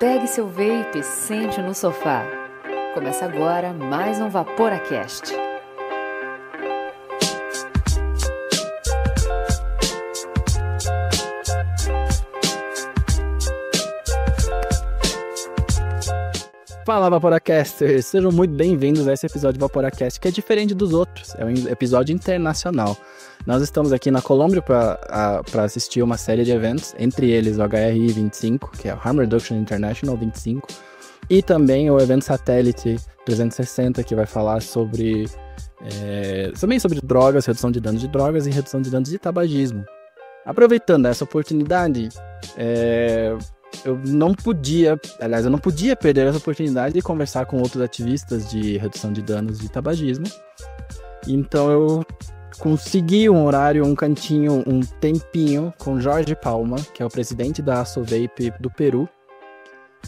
Pegue seu vape e sente no sofá. Começa agora mais um Vaporacast. Fala, Vaporacasters! Sejam muito bem-vindos a esse episódio do Vaporacast, que é diferente dos outros. É um episódio internacional. Nós estamos aqui na Colômbia para assistir uma série de eventos, entre eles o HRI 25, que é o Harm Reduction International 25, e também o evento Satélite 360, que vai falar sobre também sobre drogas, redução de danos de drogas e redução de danos de tabagismo. Aproveitando essa oportunidade, eu não podia perder essa oportunidade de conversar com outros ativistas de redução de danos de tabagismo. Então eu consegui um horário, um cantinho, um tempinho com Jorge Palma, que é o presidente da ASOVAPE do Peru.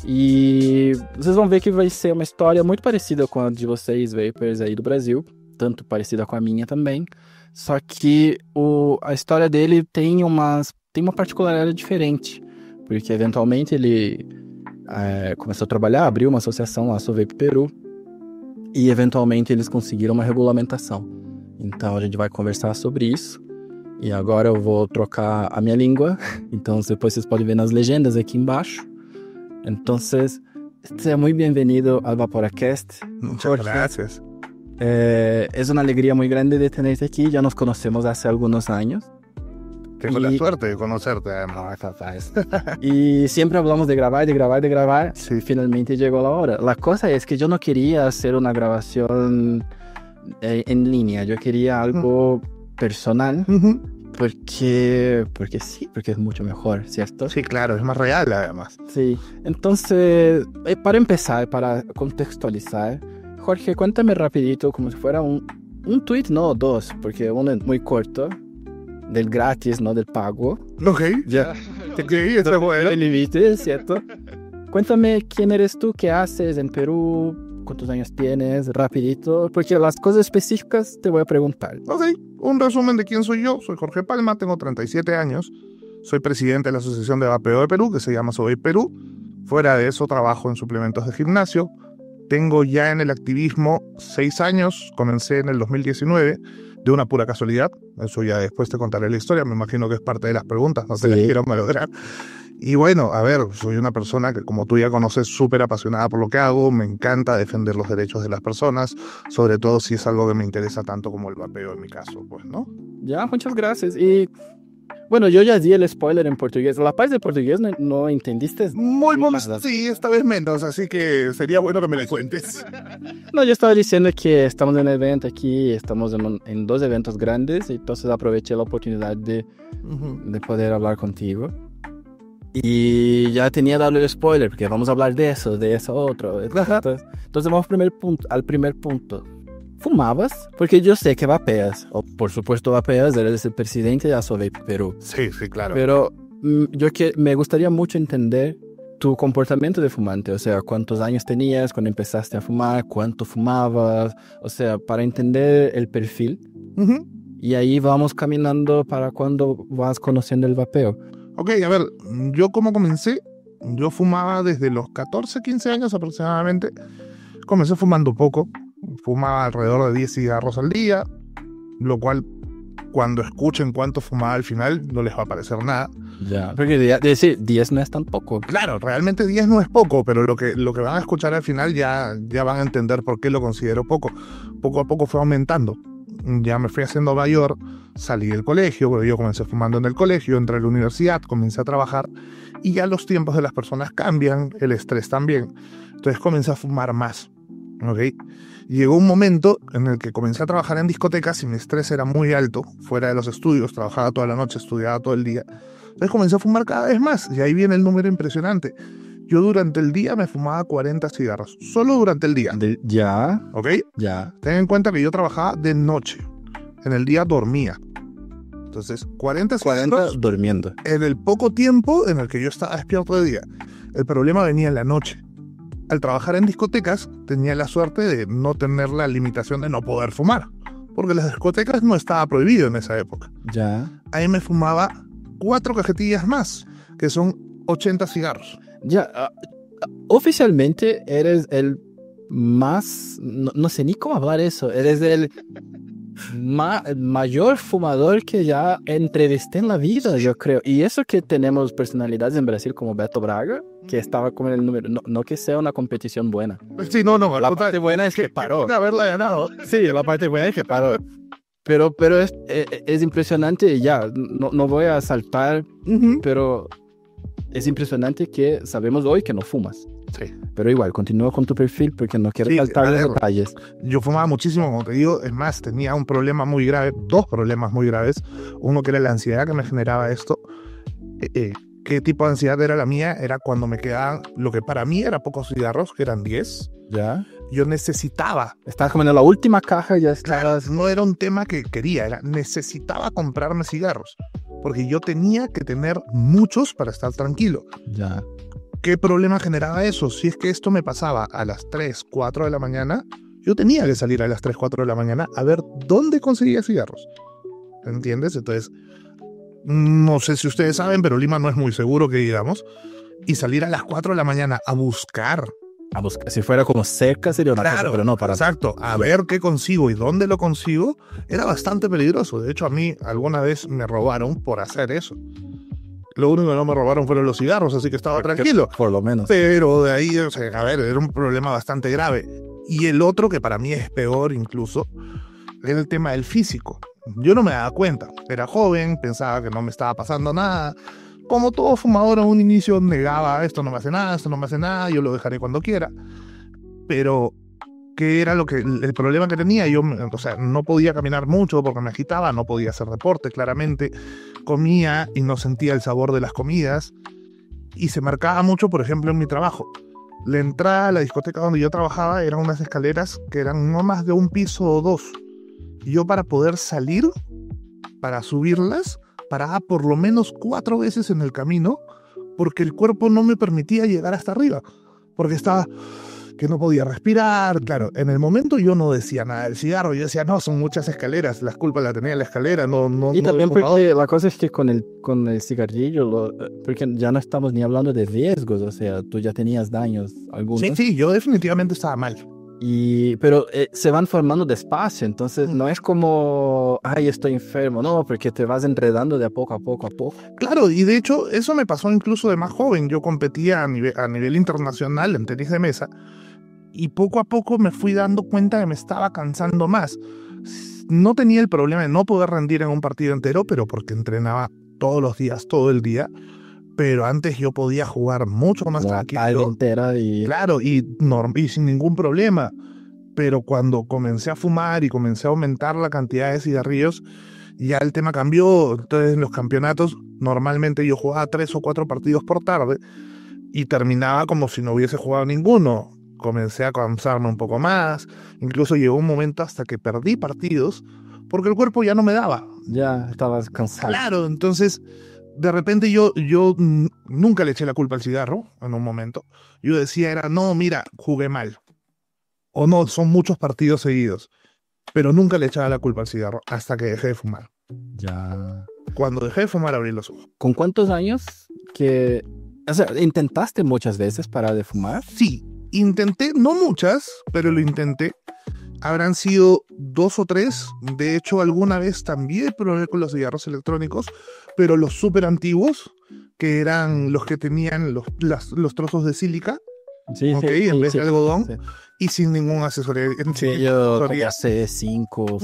E vocês vão ver que vai ser uma história muito parecida com a de vocês, vapers aí do Brasil, tanto parecida com a minha também. Só que a história dele tem uma particularidade diferente. Porque eventualmente ele começou a trabalhar, abriu uma associação, a ASOVAPE Peru, e eventualmente eles conseguiram uma regulamentação. Então a gente vai conversar sobre isso. E agora eu vou trocar a minha língua. Então depois vocês podem ver nas legendas aqui embaixo. Então, seja muito bem-vindo ao Vaporacast. Muchas gracias. Es una alegría muy grande de tenerte aquí. Ya nos conocemos hace algunos años. Tengo la suerte de conocerte, además. Y siempre hablamos de grabar. Sí. Finalmente llegó la hora. La cosa es que yo no quería hacer una grabación en línea. Yo quería algo personal. Porque es mucho mejor, ¿cierto? Sí, claro, es más real además. Sí. Entonces, para empezar, para contextualizar, Jorge, cuéntame rapidito, como si fuera un tweet, no dos, porque uno es muy corto. Del gratis, no del pago. Ok, ya. Ok, eso es bueno. El límite, ¿cierto? Cuéntame quién eres tú, qué haces en Perú, cuántos años tienes, rapidito, porque las cosas específicas te voy a preguntar. Ok, un resumen de quién soy yo. Soy Jorge Palma, tengo 37 años. Soy presidente de la Asociación de Vapeo de Perú, que se llama ASOVAPE Perú. Fuera de eso, trabajo en suplementos de gimnasio. Tengo ya en el activismo 6 años, comencé en el 2019. De una pura casualidad, eso ya después te contaré la historia, me imagino que es parte de las preguntas, no te las quiero malograr. Y bueno, a ver, soy una persona que, como tú ya conoces, súper apasionada por lo que hago, me encanta defender los derechos de las personas, sobre todo si es algo que me interesa tanto como el vapeo en mi caso, pues, ¿no? Ya, muchas gracias. Y bueno, yo ya di el spoiler en portugués. La parte de portugués no entendiste. Muy sí, esta vez menos, así que sería bueno que me lo cuentes. No, yo estaba diciendo que estamos en un evento aquí, estamos en 2 eventos grandes, entonces aproveché la oportunidad de poder hablar contigo. Y ya tenía dado el spoiler, porque vamos a hablar de eso otro. Entonces vamos al primer punto. ¿Fumabas? Porque yo sé que vapeas, o por supuesto vapeas, eres el presidente de ASOVAPE Perú. Sí, claro. Pero me gustaría mucho entender tu comportamiento de fumante, o sea, cuántos años tenías cuando empezaste a fumar, cuánto fumabas, o sea, para entender el perfil. Y ahí vamos caminando para cuando vas conociendo el vapeo. Ok, a ver, yo como comencé, yo fumaba desde los 14, 15 años aproximadamente. Comencé fumando poco. Fumaba alrededor de 10 cigarros al día, lo cual cuando escuchen cuánto fumaba al final no les va a parecer nada. Ya, porque decir 10 no es tan poco. Claro, realmente 10 no es poco, pero lo que van a escuchar al final ya van a entender por qué lo considero poco. Poco a poco fue aumentando. Ya me fui haciendo mayor, salí del colegio, porque yo comencé fumando en el colegio, entré a la universidad, comencé a trabajar y ya los tiempos de las personas cambian, el estrés también. Entonces comencé a fumar más. ¿Okay? Llegó un momento en el que comencé a trabajar en discotecas y mi estrés era muy alto, fuera de los estudios, trabajaba toda la noche, estudiaba todo el día. Entonces comencé a fumar cada vez más y ahí viene el número impresionante. Yo durante el día me fumaba 40 cigarros, solo durante el día. ¿Ya? ¿Ok? Ya. Ten en cuenta que yo trabajaba de noche, en el día dormía. Entonces, 40 cigarros durmiendo. En el poco tiempo en el que yo estaba despierto de día. El problema venía en la noche. Al trabajar en discotecas, tenía la suerte de no tener la limitación de no poder fumar, porque las discotecas no estaba prohibido en esa época. Ya. Ahí me fumaba 4 cajetillas más, que son 80 cigarros. Ya, Oficialmente eres el más, no sé ni cómo hablar eso, eres el mayor fumador que ya entrevisté en la vida, yo creo. Y eso que tenemos personalidades en Brasil como Beto Braga, que estaba con el número, no que sea una competición buena. Sí, no, La parte buena es que paró. Haberla ganado. Sí, la parte buena es que paró. Pero es impresionante, ya, no voy a saltar, pero es impresionante que sabemos hoy que no fumas. Sí. Pero igual, continúa con tu perfil porque no quiero saltar los detalles. Yo fumaba muchísimo, como te digo. Es más, tenía un problema muy grave, 2 problemas muy graves. Uno que era la ansiedad que me generaba esto. ¿Qué tipo de ansiedad era la mía? Era cuando me quedaban, lo que para mí era pocos cigarros, que eran 10. ¿Ya? Yo necesitaba. Estabas como en la última caja, ya estabas... Claro, no era un tema que quería, necesitaba comprarme cigarros. Porque yo tenía que tener muchos para estar tranquilo. Ya. ¿Qué problema generaba eso? Si es que esto me pasaba a las 3, 4 de la mañana, yo tenía que salir a las 3, 4 de la mañana a ver dónde conseguía cigarros. ¿Entiendes? Entonces, no sé si ustedes saben, pero Lima no es muy seguro que digamos. Y salir a las 4 de la mañana a buscar. Si fuera como cerca sería una cosa, pero no para... Exacto, a ver qué consigo y dónde lo consigo, era bastante peligroso. De hecho, a mí alguna vez me robaron por hacer eso. Lo único que no me robaron fueron los cigarros, así que estaba tranquilo. Por lo menos. Pero de ahí, o sea, a ver, era un problema bastante grave. Y el otro, que para mí es peor incluso, era el tema del físico. Yo no me daba cuenta. Era joven, pensaba que no me estaba pasando nada. Como todo fumador en un inicio negaba, esto no me hace nada, esto no me hace nada, yo lo dejaré cuando quiera. Pero, ¿qué era el problema que tenía? Yo, o sea, no podía caminar mucho porque me agitaba, no podía hacer deporte, claramente. Comía y no sentía el sabor de las comidas. Y se marcaba mucho, por ejemplo, en mi trabajo. La entrada a la discoteca donde yo trabajaba eran unas escaleras que eran no más de un piso o 2. Y yo, para poder salir, para subirlas, paraba por lo menos 4 veces en el camino porque el cuerpo no me permitía llegar hasta arriba. Porque estaba... que no podía respirar. Claro, en el momento yo no decía nada del cigarro, yo decía, no, son muchas escaleras, las culpas las tenía la escalera, no. Y también porque la cosa es que con el cigarrillo, porque ya no estamos ni hablando de riesgos, o sea, tú ya tenías daños algunos. Sí, yo definitivamente estaba mal. Pero se van formando despacio, entonces no es como, ay, estoy enfermo, no, porque te vas enredando de a poco. Claro, y de hecho eso me pasó incluso de más joven. Yo competía a nivel internacional en tenis de mesa y poco a poco me fui dando cuenta que me estaba cansando más. No tenía el problema de no poder rendir en un partido entero, pero porque entrenaba todos los días, todo el día. Pero antes yo podía jugar mucho más tranquilo. Entera y... Claro, y sin ningún problema. Pero cuando comencé a fumar y comencé a aumentar la cantidad de cigarrillos, ya el tema cambió. Entonces en los campeonatos normalmente yo jugaba 3 o 4 partidos por tarde y terminaba como si no hubiese jugado ninguno. Comencé a cansarme un poco más. Incluso llegó un momento hasta que perdí partidos porque el cuerpo ya no me daba. Ya estabas cansado. Claro, entonces... De repente yo nunca le eché la culpa al cigarro en un momento. Yo decía, no, mira, jugué mal. O no, son muchos partidos seguidos. Pero nunca le echaba la culpa al cigarro hasta que dejé de fumar. Ya. Cuando dejé de fumar abrí los ojos. ¿Con cuántos años que... O sea, ¿intentaste muchas veces parar de fumar? Sí, intenté, no muchas, pero lo intenté. Habrán sido 2 o 3. De hecho, alguna vez también probé con los cigarros electrónicos, pero los súper antiguos, que eran los que tenían los trozos de sílica, sí, ¿okay? En vez de algodón, sí. Y sin ningún asesoría. Sí, yo hace 5,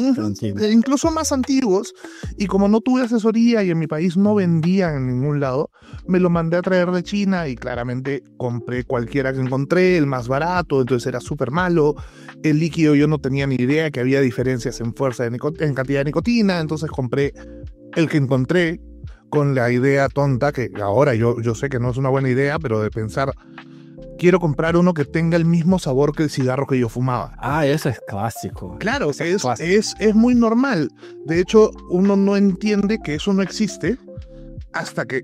incluso más antiguos, y como no tuve asesoría y en mi país no vendían en ningún lado, me lo mandé a traer de China y claramente compré cualquiera que encontré, el más barato, entonces era súper malo. El líquido yo no tenía ni idea que había diferencias en fuerza en cantidad de nicotina, entonces compré el que encontré con la idea tonta, que ahora yo sé que no es una buena idea, pero de pensar... Quiero comprar uno que tenga el mismo sabor que el cigarro que yo fumaba. Ah, eso es clásico. Claro, es muy normal. De hecho, uno no entiende que eso no existe hasta que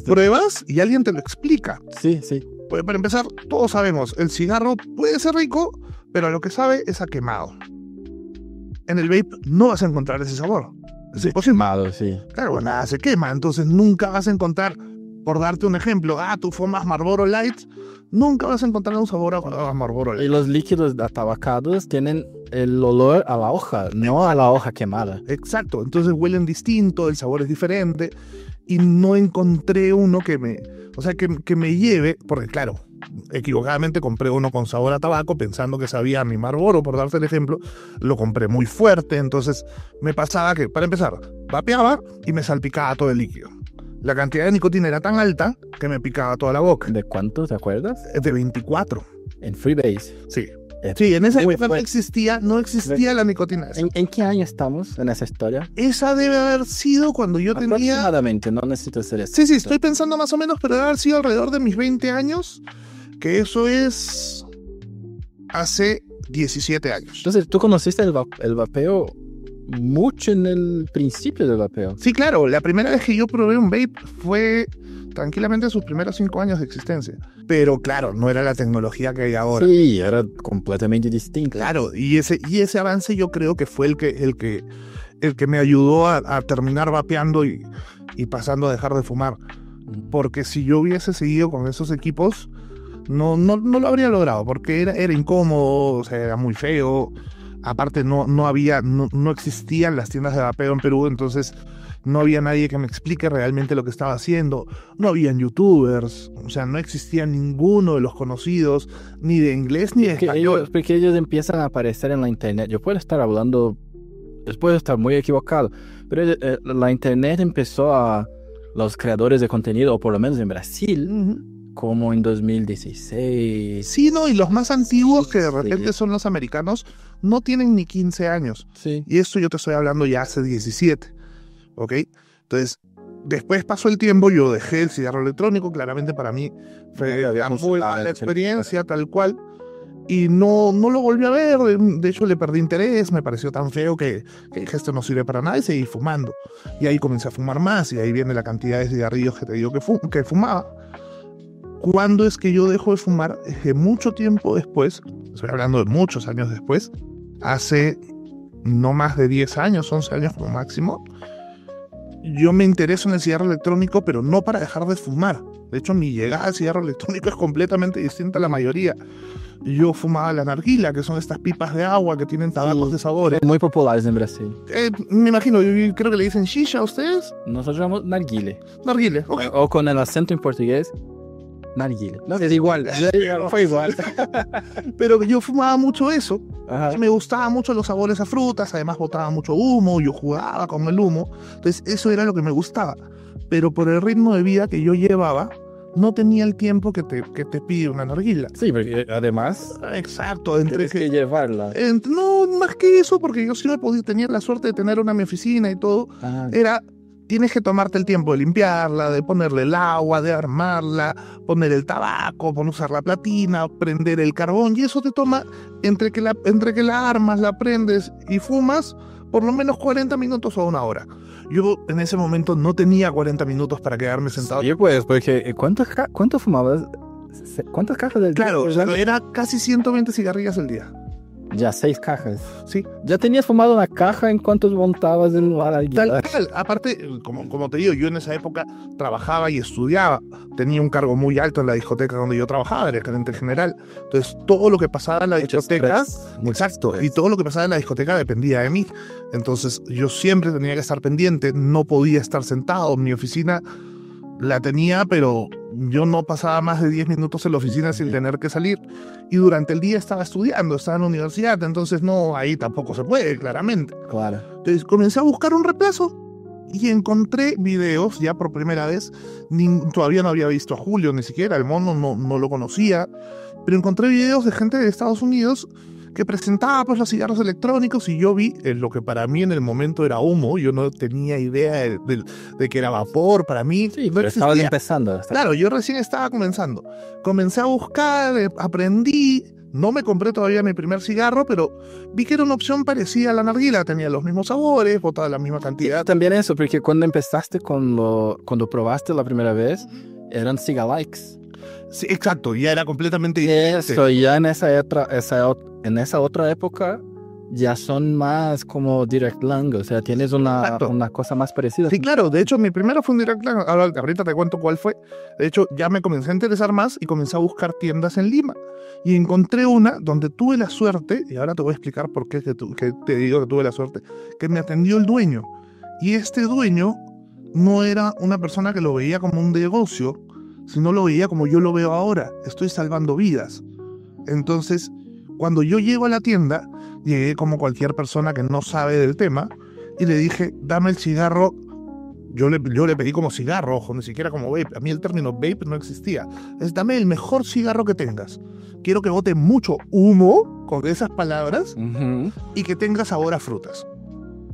pruebas y alguien te lo explica. Sí. Pues para empezar, todos sabemos, el cigarro puede ser rico, pero lo que sabe es a quemado. En el vape no vas a encontrar ese sabor. Es imposible. Quemado, sí. Claro, nada se quema, entonces nunca vas a encontrar Por darte un ejemplo, tú fumas Marlboro Light, nunca vas a encontrar un sabor a Marlboro Light. Y los líquidos atabacados tienen el olor a la hoja, no a la hoja quemada. Exacto, entonces huelen distinto, el sabor es diferente, y no encontré uno que me lleve, porque claro, equivocadamente compré uno con sabor a tabaco pensando que sabía a mi Marlboro, por darte el ejemplo, lo compré muy fuerte, entonces me pasaba que, para empezar, vapeaba y me salpicaba todo el líquido. La cantidad de nicotina era tan alta que me picaba toda la boca. ¿De cuánto te acuerdas? De 24. En Freebase. Sí. Sí, en esa época no existía la nicotina. ¿En qué año estamos en esa historia? Esa debe haber sido cuando yo tenía... Aproximadamente, no necesito ser eso. Sí, estoy pensando más o menos, pero debe haber sido alrededor de mis 20 años, que eso es hace 17 años. Entonces, ¿tú conociste el vapeo mucho en el principio del vapeo? Sí, claro. La primera vez que yo probé un vape fue tranquilamente sus primeros 5 años de existencia. Pero claro, no era la tecnología que hay ahora. Sí, era completamente distinto. Claro, y ese avance yo creo que fue el que me ayudó a terminar vapeando y pasando a dejar de fumar. Porque si yo hubiese seguido con esos equipos, no lo habría logrado, porque era incómodo, o sea, era muy feo. Aparte no existían las tiendas de vapeo en Perú, entonces no había nadie que me explique realmente lo que estaba haciendo. No habían youtubers, o sea, no existía ninguno de los conocidos, ni de inglés ni de español. Porque ellos empiezan a aparecer en la internet. Yo puedo estar hablando, puedo estar muy equivocado, pero la internet empezó a los creadores de contenido, o por lo menos en Brasil, como en 2016. Sí, no, y los más antiguos, que de repente son los americanos, no tienen ni 15 años. Sí. Y esto yo te estoy hablando ya hace 17. ¿Ok? Entonces, después pasó el tiempo, yo dejé el cigarro electrónico, claramente para mí fue muy mala experiencia, tal cual, y no lo volví a ver, de hecho le perdí interés, me pareció tan feo que dije, esto no sirve para nada, y seguí fumando. Y ahí comencé a fumar más, y ahí viene la cantidad de cigarrillos que te digo que fumaba. ¿Cuándo es que yo dejo de fumar? Es que mucho tiempo después, estoy hablando de muchos años después, hace no más de 10 años, 11 años como máximo, yo me intereso en el cigarro electrónico, pero no para dejar de fumar. De hecho, mi llegada al cigarro electrónico es completamente distinta a la mayoría. Yo fumaba la narguila, que son estas pipas de agua que tienen tabacos de sabores. Muy populares en Brasil. Me imagino, yo creo que le dicen shisha a ustedes. Nosotros llamamos narguile. Narguile, ok. O con el acento en portugués, narguile. No, es igual. Fue igual. Pero yo fumaba mucho eso. Ajá. Me gustaban mucho los sabores a frutas, además botaba mucho humo, yo jugaba con el humo. Entonces eso era lo que me gustaba. Pero por el ritmo de vida que yo llevaba, no tenía el tiempo que te pide una narguila. Sí, porque además... Exacto. Tienes que llevarla. No, más que eso, porque yo sí tenía la suerte de tener una en mi oficina y todo. Tienes que tomarte el tiempo de limpiarla, de ponerle el agua, de armarla, poner el tabaco, usar la platina, prender el carbón, y eso te toma, entre que la armas, la prendes y fumas, por lo menos 40 minutos o 1 hora. Yo en ese momento no tenía 40 minutos para quedarme sentado. Sí, pues, porque ¿cuánto fumabas? ¿Cuántas cajas del día? Claro, era casi 120 cigarrillas al día. Ya 6 cajas. Sí. ¿Ya tenías fumado una caja en cuanto montabas el lugar? Tal. Aparte, como te digo, yo en esa época trabajaba y estudiaba. Tenía un cargo muy alto en la discoteca donde yo trabajaba, era gerente general. Entonces, todo lo que pasaba en la discoteca... Exacto. Y todo lo que pasaba en la discoteca dependía de mí. Entonces, yo siempre tenía que estar pendiente. No podía estar sentado. Mi oficina la tenía, pero yo no pasaba más de 10 minutos en la oficina sin tener que salir. Y durante el día estaba estudiando, estaba en la universidad, entonces no, ahí tampoco se puede, claramente. Claro. Entonces comencé a buscar un reemplazo y encontré videos, ya por primera vez, todavía no había visto a Julio ni siquiera, el mono no lo conocía, pero encontré videos de gente de Estados Unidos que presentaba pues los cigarros electrónicos, y yo vi lo que para mí en el momento era humo. Yo no tenía idea de que era vapor para mí. Sí, pero estabas empezando. Claro, yo recién estaba comenzando. Comencé a buscar, aprendí. No me compré todavía mi primer cigarro, pero vi que era una opción parecida a la narguila. Tenía los mismos sabores, botaba la misma cantidad. También eso, porque cuando empezaste, cuando probaste la primera vez, eran cigalikes. Sí, exacto, ya era completamente diferente. Eso, ya en esa otra época ya son más como direct lang, o sea, tienes una cosa más parecida. Sí, claro, de hecho mi primero fue un direct lang, ahorita te cuento cuál fue. De hecho ya me comencé a interesar más y comencé a buscar tiendas en Lima. Y encontré una donde tuve la suerte, y ahora te voy a explicar por qué que te digo que tuve la suerte, que me atendió el dueño. Y este dueño no era una persona que lo veía como un negocio, sino lo veía como yo lo veo ahora. Estoy salvando vidas. Entonces, cuando yo llego a la tienda, llegué como cualquier persona que no sabe del tema y le dije, dame el cigarro. Yo le pedí como cigarro, ojo, ni siquiera como vape. A mí el término vape no existía. Es dame el mejor cigarro que tengas. Quiero que bote mucho humo con esas palabras y que tenga sabor a frutas.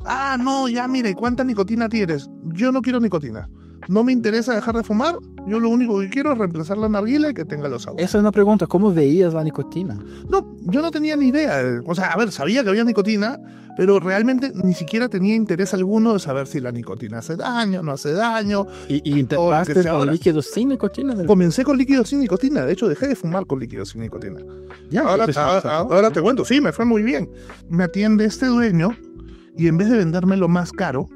Ah, no, ya mire, ¿cuánta nicotina tienes? Yo no quiero nicotina. No me interesa dejar de fumar. Yo lo único que quiero es reemplazar la narguila y que tenga los sabores. Esa es una pregunta. ¿Cómo veías la nicotina? No, yo no tenía ni idea. O sea, a ver, sabía que había nicotina, pero realmente ni siquiera tenía interés alguno de saber si la nicotina hace daño, no hace daño. ¿Y intentaste con líquidos sin nicotina? Comencé con líquidos sin nicotina. De hecho, dejé de fumar con líquidos sin nicotina. Ya, ahora te cuento. Sí, me fue muy bien. Me atiende este dueño y en vez de venderme lo más caro,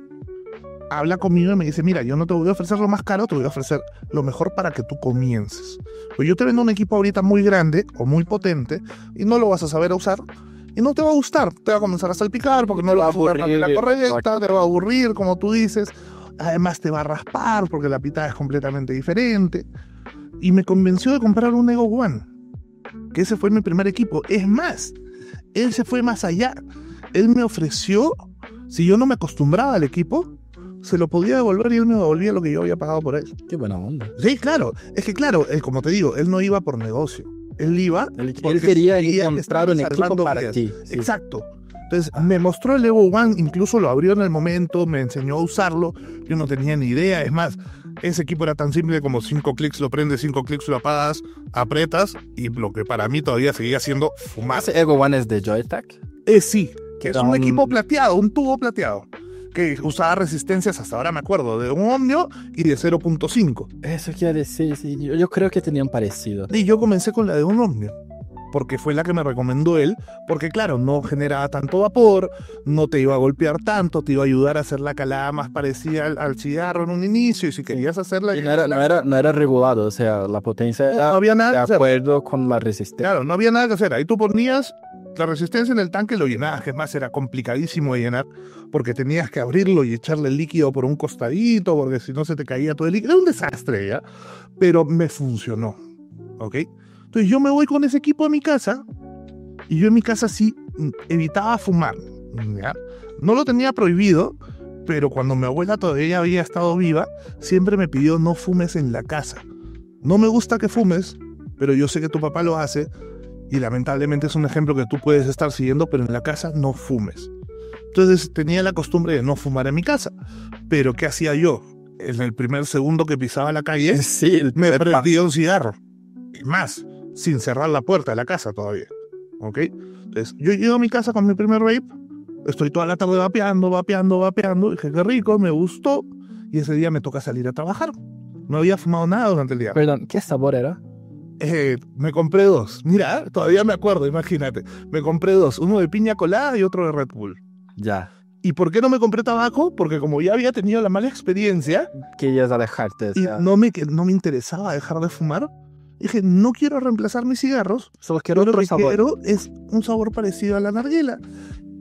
habla conmigo y me dice, mira, yo no te voy a ofrecer lo más caro, te voy a ofrecer lo mejor para que tú comiences. Pues yo te vendo un equipo ahorita muy grande o muy potente y no lo vas a saber usar y no te va a gustar. Te va a comenzar a salpicar porque no lo vas a usar de la correcta, te va a aburrir, como tú dices. Además te va a raspar porque la pitada es completamente diferente. Y me convenció de comprar un Ego One, que ese fue mi primer equipo. Es más, él se fue más allá. Él me ofreció, si yo no me acostumbraba al equipo, se lo podía devolver y él me devolvía lo que yo había pagado por él. Qué buena onda. Sí, claro. Es que claro, como te digo, él no iba por negocio. Él iba porque él quería encontrar un equipo para ti. Sí. Exacto. Entonces me mostró el Evo One, incluso lo abrió en el momento, me enseñó a usarlo. Yo no tenía ni idea. Es más, ese equipo era tan simple como 5 clics lo prendes, 5 clics lo apagas, apretas y lo que para mí todavía seguía siendo fumar. ¿Ese Ego One es de Joystack? Sí, que es un equipo plateado, un tubo plateado, que usaba resistencias, hasta ahora me acuerdo, de un ohmio y de 0.5. Eso quiere decir, sí, yo creo que tenían parecido. Y yo comencé con la de un ohmio, porque fue la que me recomendó él, porque claro, no generaba tanto vapor, no te iba a golpear tanto, te iba a ayudar a hacer la calada más parecida al cigarro en un inicio, y si querías hacerla... Y no era regulado, o sea, la potencia era no había nada de acuerdo con la resistencia. Claro, no había nada que hacer, ahí tú ponías la resistencia en el tanque, lo llenabas, que es más, era complicadísimo de llenar, porque tenías que abrirlo y echarle el líquido por un costadito, porque si no se te caía todo el líquido, era un desastre, ¿ya? Pero me funcionó, ¿ok? Entonces yo me voy con ese equipo a mi casa, y yo en mi casa sí evitaba fumar, ¿ya? No lo tenía prohibido, pero cuando mi abuela todavía había estado viva, siempre me pidió no fumes en la casa. No me gusta que fumes, pero yo sé que tu papá lo hace, y lamentablemente es un ejemplo que tú puedes estar siguiendo, pero en la casa no fumes. Entonces tenía la costumbre de no fumar en mi casa. Pero ¿qué hacía yo? En el primer segundo que pisaba la calle, sí, me prendía un cigarro. Y más, sin cerrar la puerta de la casa todavía. ¿Ok? Entonces yo llego a mi casa con mi primer vape, estoy toda la tarde vapeando, dije qué rico, me gustó, y ese día me toca salir a trabajar. No había fumado nada durante el día. Perdón, ¿qué sabor era? Me compré 2. Mira, todavía me acuerdo, imagínate. Me compré 2, uno de piña colada y otro de Red Bull. Ya. ¿Y por qué no me compré tabaco? Porque como ya había tenido la mala experiencia... Querías alejarte. Y no me interesaba dejar de fumar. Dije, no quiero reemplazar mis cigarros. Solo quiero otro sabor. Quiero es un sabor parecido a la narguila.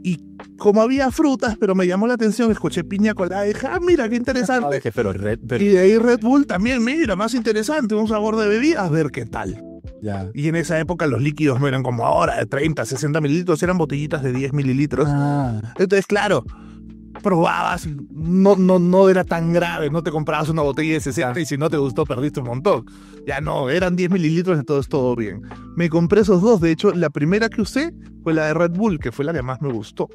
Y como había frutas, pero me llamó la atención, escuché piña colada y dije, mira, qué interesante. Pero y de ahí Red Bull también, mira, más interesante, un sabor de bebida, a ver qué tal. Ya. Y en esa época los líquidos no eran como ahora, de 30, 60 mililitros, eran botellitas de 10 mililitros. Entonces, claro, probabas, no era tan grave, no te comprabas una botella de 60 y si no te gustó perdiste un montón. Ya no, eran 10 mililitros, entonces todo bien. Me compré esos 2, de hecho, la primera que usé fue la de Red Bull, que fue la que más me gustó.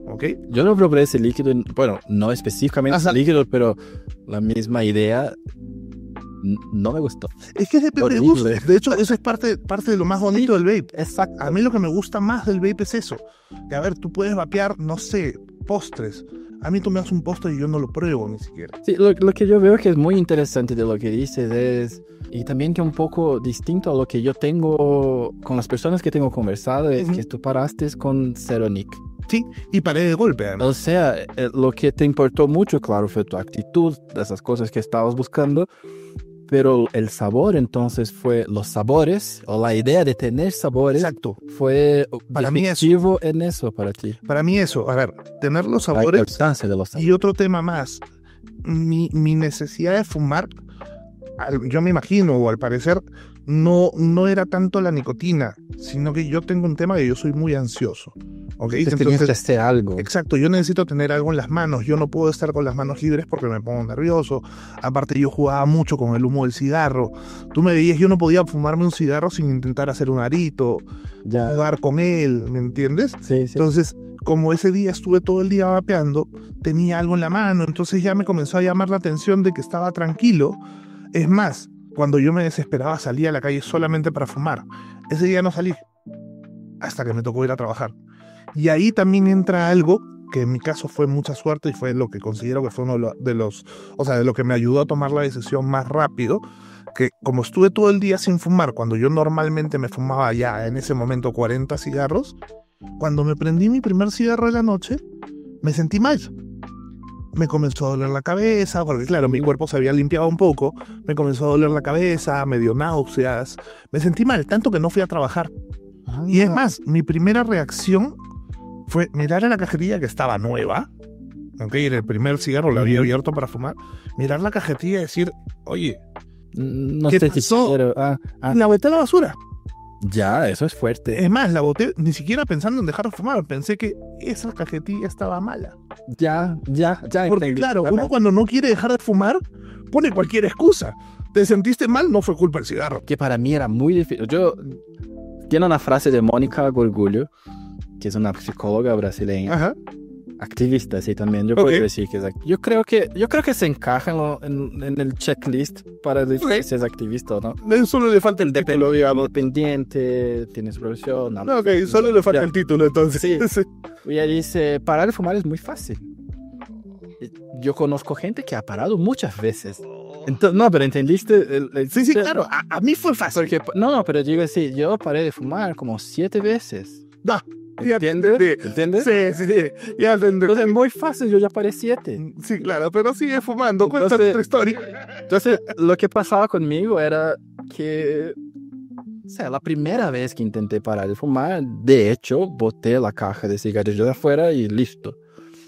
¿Ok? Yo no probé ese líquido, bueno, no específicamente ese líquido, pero la misma idea no me gustó. Es que depende de gusto. De hecho, eso es parte de lo más bonito del vape. Exacto. A mí lo que me gusta más del vape es eso. Que a ver, tú puedes vapear, no sé, postres. A mí tú me das un postre y yo no lo pruebo ni siquiera. Sí, lo que yo veo que es muy interesante de lo que dices es... Y también que un poco distinto a lo que yo tengo con las personas que tengo conversado es que tú paraste con Ceronic. Sí, y paré de golpe, además. O sea, lo que te importó mucho, claro, fue tu actitud, esas cosas que estabas buscando, pero el sabor entonces fue los sabores, o la idea de tener sabores, Exacto. fue Para mí decisivo en eso para ti. Para mí eso, a ver, tener los La sabores importancia de los sabores. y otro tema más, mi necesidad de fumar, yo me imagino, o al parecer, no era tanto la nicotina, sino que yo tengo un tema que yo soy muy ansioso. ¿Ok? Tenías que hacer algo. Exacto, yo necesito tener algo en las manos, yo no puedo estar con las manos libres porque me pongo nervioso. Aparte yo jugaba mucho con el humo del cigarro. Tú me veías, yo no podía fumarme un cigarro sin intentar hacer un arito, Ya. jugar con él, ¿me entiendes? Sí, sí. Entonces, como ese día estuve todo el día vapeando, tenía algo en la mano, entonces ya me comenzó a llamar la atención de que estaba tranquilo. Es más, cuando yo me desesperaba salía a la calle solamente para fumar. Ese día no salí, hasta que me tocó ir a trabajar. Y ahí también entra algo que en mi caso fue mucha suerte y fue lo que considero que fue uno de los, o sea, de lo que me ayudó a tomar la decisión más rápido, que como estuve todo el día sin fumar, cuando yo normalmente me fumaba ya en ese momento 40 cigarros, cuando me prendí mi primer cigarro de la noche, me sentí mal. Me comenzó a doler la cabeza, porque claro, mi cuerpo se había limpiado un poco, me comenzó a doler la cabeza, me dio náuseas, me sentí mal, tanto que no fui a trabajar. Y es más, mi primera reacción fue mirar a la cajetilla que estaba nueva, aunque en el primer cigarro la había abierto para fumar, mirar la cajetilla y decir, oye, No ¿qué sé si pasó? quiero. La boté a la basura. Ya, eso es fuerte. Es más, la boté ni siquiera pensando en dejar de fumar, pensé que esa cajetilla estaba mala. Ya. Porque entendí. claro, uno cuando no quiere dejar de fumar, pone cualquier excusa. ¿Te sentiste mal? No fue culpa del cigarro. Que para mí era muy difícil. Tiene una frase de Mónica Gorgulho, que es una psicóloga brasileña, Ajá. activista, sí, también. Yo puedo decir que es yo creo que se encaja en el checklist para decir si es activista o no. Solo le falta el título, digamos. Dependiente, tiene su profesión. No. Ok, solo le falta Ya. el título, entonces. Sí. Y ella dice, parar de fumar es muy fácil. Yo conozco gente que ha parado muchas veces. Entonces, no, pero ¿entendiste? Sí, claro, a mí fue fácil. Porque, no, pero digo así, yo paré de fumar como 7 veces. No, ya ¿Entiendes? entendí. ¿Entiendes? Sí, ya entendí. Entonces es muy fácil, yo ya paré 7. Sí, claro, pero sigue fumando. Cuenta Entonces- otra historia. Entonces, lo que pasaba conmigo era que, o sea, la primera vez que intenté parar de fumar, de hecho, boté la caja de cigarrillos de afuera y listo.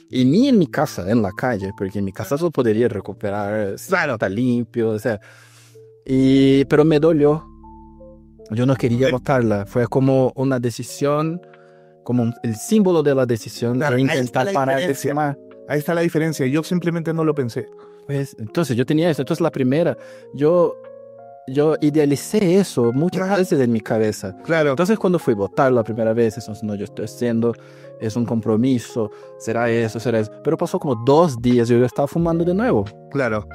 Y ni en mi casa, en la calle, porque en mi casa solo podría recuperar, Claro. está limpio, o sea. Pero me dolió. Yo no quería botarla. Fue como una decisión, como el símbolo de la decisión Claro, de ahí está intentar la parar de diferencia. fumar. Ahí está la diferencia. Yo simplemente no lo pensé. Pues, entonces yo tenía eso. Entonces la primera, yo idealicé eso muchas Ajá. veces en mi cabeza. Claro. Entonces cuando fui a votar la primera vez, entonces no, yo estoy haciendo, es un compromiso, será eso. Pero pasó como 2 días y yo estaba fumando de nuevo. Claro.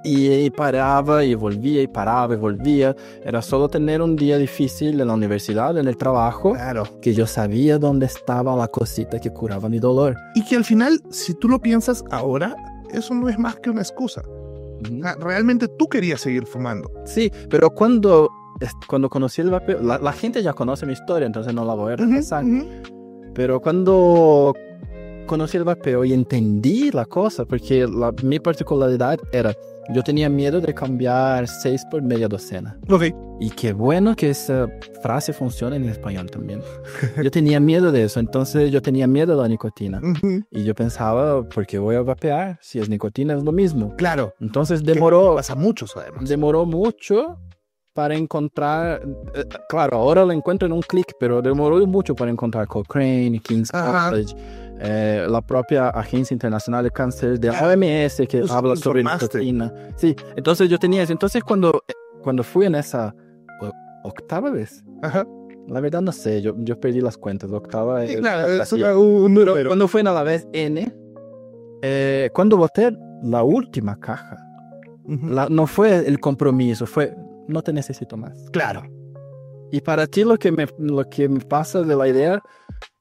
Y paraba y volvía, y paraba y volvía. Era solo tener un día difícil en la universidad, en el trabajo, Claro. que yo sabía dónde estaba la cosita que curaba mi dolor. Y que al final, si tú lo piensas ahora, eso no es más que una excusa. Realmente tú querías seguir fumando. Sí, pero cuando conocí el vapeo, la gente ya conoce mi historia, entonces no la voy a repasar. Pero cuando conocí el vapeo y entendí la cosa, porque mi particularidad era, yo tenía miedo de cambiar 6 por media docena. Ok. Y qué bueno que esa frase funciona en español también. Yo tenía miedo de eso, entonces yo tenía miedo de la nicotina. Y yo pensaba, ¿por qué voy a vapear? Si es nicotina es lo mismo. Claro. Entonces demoró Pasa muchos, además. demoró mucho para encontrar, claro, ahora lo encuentro en un clic, pero demoró mucho para encontrar Cochrane, King's Ajá. College, la propia Agencia Internacional de Cáncer de la OMS que Pues, habla sobre informaste. nicotina. Sí, entonces yo tenía eso. Entonces cuando fui en esa octava vez, Ajá. la verdad no sé, yo perdí las cuentas, octava. Sí, claro, es así. un número. Cuando fui a la vez N, cuando boté la última caja, no fue el compromiso, fue no te necesito más. Claro. Y para ti lo que me pasa de la idea,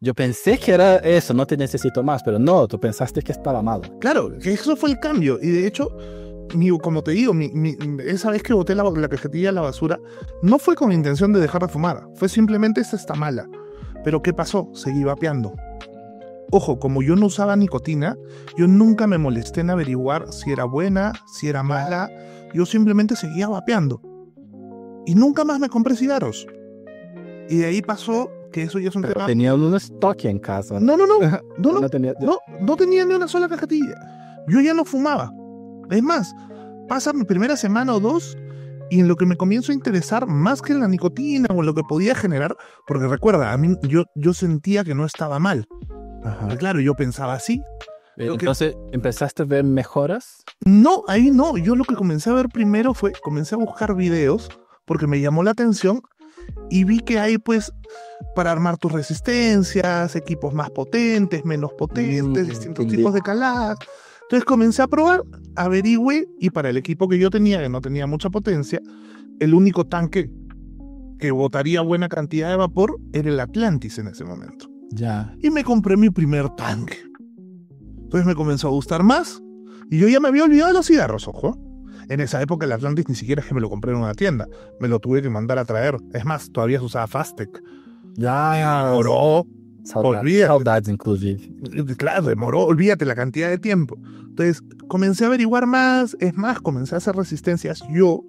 yo pensé que era eso, no te necesito más, pero no, tú pensaste que estaba malo. Claro, que eso fue el cambio. Y de hecho, como te digo, esa vez que boté la cajetilla a la basura, no fue con intención de dejar de fumar. Fue simplemente, esta está mala. Pero ¿qué pasó? Seguí vapeando. ojo, como yo no usaba nicotina, yo nunca me molesté en averiguar si era buena, si era mala. Yo simplemente seguía vapeando. Y nunca más me compré cigarros. Y de ahí pasó que eso ya es un tema... Tenía un stock en casa. No tenía... no tenía ni una sola cajetilla. Yo ya no fumaba. Es más, pasa mi primera semana o dos y en lo que me comienzo a interesar más que en la nicotina o en lo que podía generar, porque recuerda, a mí yo sentía que no estaba mal. Ajá. Claro, yo pensaba así. Entonces, ¿empezaste a ver mejoras? No, ahí no. Yo lo que comencé a ver primero fue, comencé a buscar videos porque me llamó la atención y vi que hay pues para armar tus resistencias, equipos más potentes, menos potentes, distintos tipos de caladas. Entonces comencé a probar, averigüé y para el equipo que yo tenía, que no tenía mucha potencia, el único tanque que botaría buena cantidad de vapor era el Atlantis en ese momento. Ya. Y me compré mi primer tanque. Entonces me comenzó a gustar más y yo ya me había olvidado de los cigarros, ojo. En esa época el Atlantis ni siquiera es que me lo compré en una tienda, me lo tuve que mandar a traer. Es más, todavía se usaba Fastec. Ya. Demoró, Saudades, inclusive. claro, demoró, olvídate la cantidad de tiempo. Entonces comencé a averiguar más, es más, comencé a hacer resistencias yo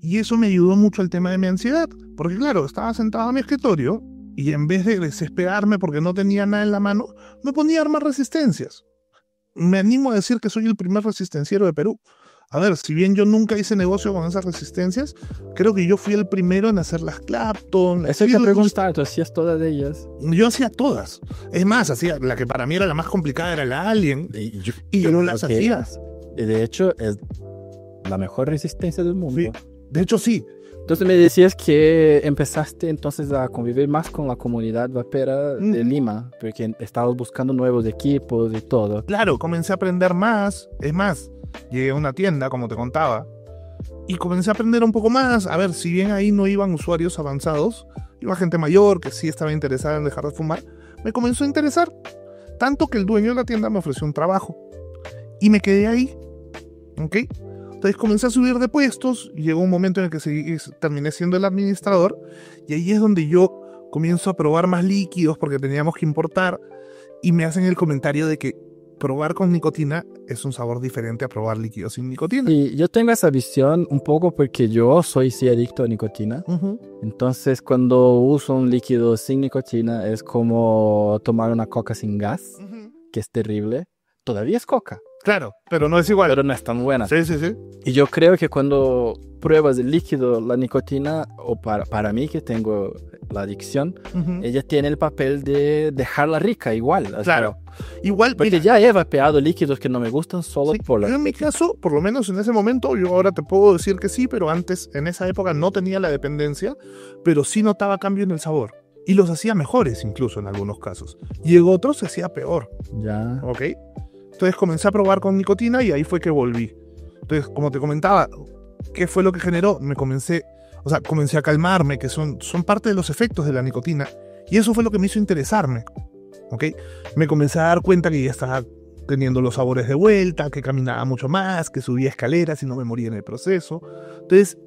y eso me ayudó mucho al tema de mi ansiedad. Porque claro, estaba sentado a mi escritorio y en vez de desesperarme porque no tenía nada en la mano, me ponía a armar resistencias. Me animo a decir que soy el primer resistenciero de Perú. A ver, si bien yo nunca hice negocio con esas resistencias, creo que yo fui el primero en hacer las Clapton. Eso hay que preguntar, ¿tú hacías todas ellas? Yo hacía todas. Es más, hacía la que para mí era la más complicada, era la Alien. Y yo no las hacía. De hecho, es la mejor resistencia del mundo. Sí. De hecho, sí. Entonces me decías que empezaste entonces a convivir más con la comunidad vapera de Lima, porque estabas buscando nuevos equipos y todo. Claro, comencé a aprender más. Es más, llegué a una tienda, como te contaba, y comencé a aprender un poco más. A ver, si bien ahí no iban usuarios avanzados, iba gente mayor que sí estaba interesada en dejar de fumar, me comenzó a interesar. Tanto que el dueño de la tienda me ofreció un trabajo. Y me quedé ahí. ¿Ok? Entonces comencé a subir de puestos y llegó un momento en el que terminé siendo el administrador y ahí es donde yo comienzo a probar más líquidos porque teníamos que importar y me hacen el comentario de que probar con nicotina es un sabor diferente a probar líquidos sin nicotina. Y yo tengo esa visión un poco porque yo soy sí adicto a nicotina. Entonces cuando uso un líquido sin nicotina es como tomar una coca sin gas, que es terrible. Todavía es coca. Claro, pero no es igual. Pero no es tan buena. Sí, sí, sí. Y yo creo que cuando pruebas el líquido, la nicotina, o para mí que tengo la adicción, ella tiene el papel de dejarla rica igual. Claro. Igual, porque ya he vapeado líquidos que no me gustan solo por la... Yo en mi caso, por lo menos en ese momento, yo ahora te puedo decir que sí, pero antes, en esa época, no tenía la dependencia, pero sí notaba cambio en el sabor. Y los hacía mejores incluso en algunos casos. Y en otros se hacía peor. Ya. ¿Ok? Entonces comencé a probar con nicotina y ahí fue que volví. Entonces, como te comentaba, ¿qué fue lo que generó? Comencé a calmarme, que son parte de los efectos de la nicotina. Y eso fue lo que me hizo interesarme. ¿Ok? Me comencé a dar cuenta que ya estaba teniendo los sabores de vuelta, que caminaba mucho más, que subía escaleras y no me moría en el proceso. Entonces,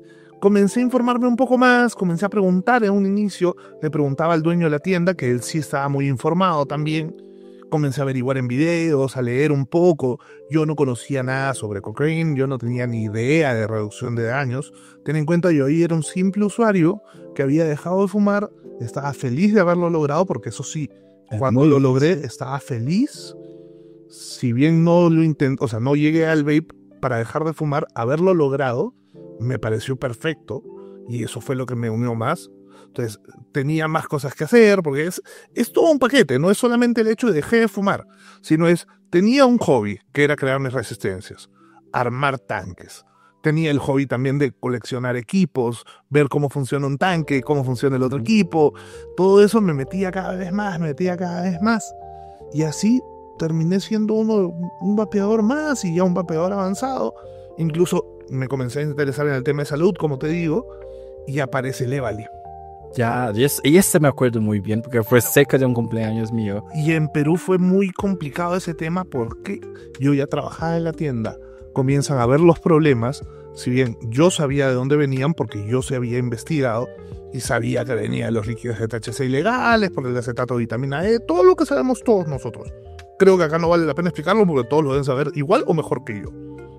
comencé a informarme un poco más, comencé a preguntar en un inicio. Le preguntaba al dueño de la tienda, que él sí estaba muy informado también. Comencé a averiguar en videos, a leer un poco. Yo no conocía nada sobre cocaine, yo no tenía ni idea de reducción de daños. Ten en cuenta, yo ahí era un simple usuario que había dejado de fumar, estaba feliz de haberlo logrado, porque eso sí, cuando lo logré, estaba feliz. Si bien no lo intenté, no llegué al vape para dejar de fumar, haberlo logrado me pareció perfecto y eso fue lo que me unió más. Entonces tenía más cosas que hacer porque es todo un paquete, no es solamente el hecho de dejé de fumar, sino tenía un hobby que era crear mis resistencias, armar tanques. Tenía el hobby también de coleccionar equipos, ver cómo funciona un tanque, cómo funciona el otro equipo. Todo eso me metía cada vez más. Y así terminé siendo un vapeador más y ya un vapeador avanzado. Incluso me comencé a interesar en el tema de salud, como te digo, y aparece el Evali. Ya, y ese me acuerdo muy bien porque fue cerca de un cumpleaños mío. Y en Perú fue muy complicado ese tema porque yo ya trabajaba en la tienda, comienzan a ver los problemas, si bien yo sabía de dónde venían porque yo se había investigado y sabía que venían los líquidos de THC ilegales, por el acetato de vitamina E, todo lo que sabemos todos nosotros. Creo que acá no vale la pena explicarlo porque todos lo deben saber igual o mejor que yo.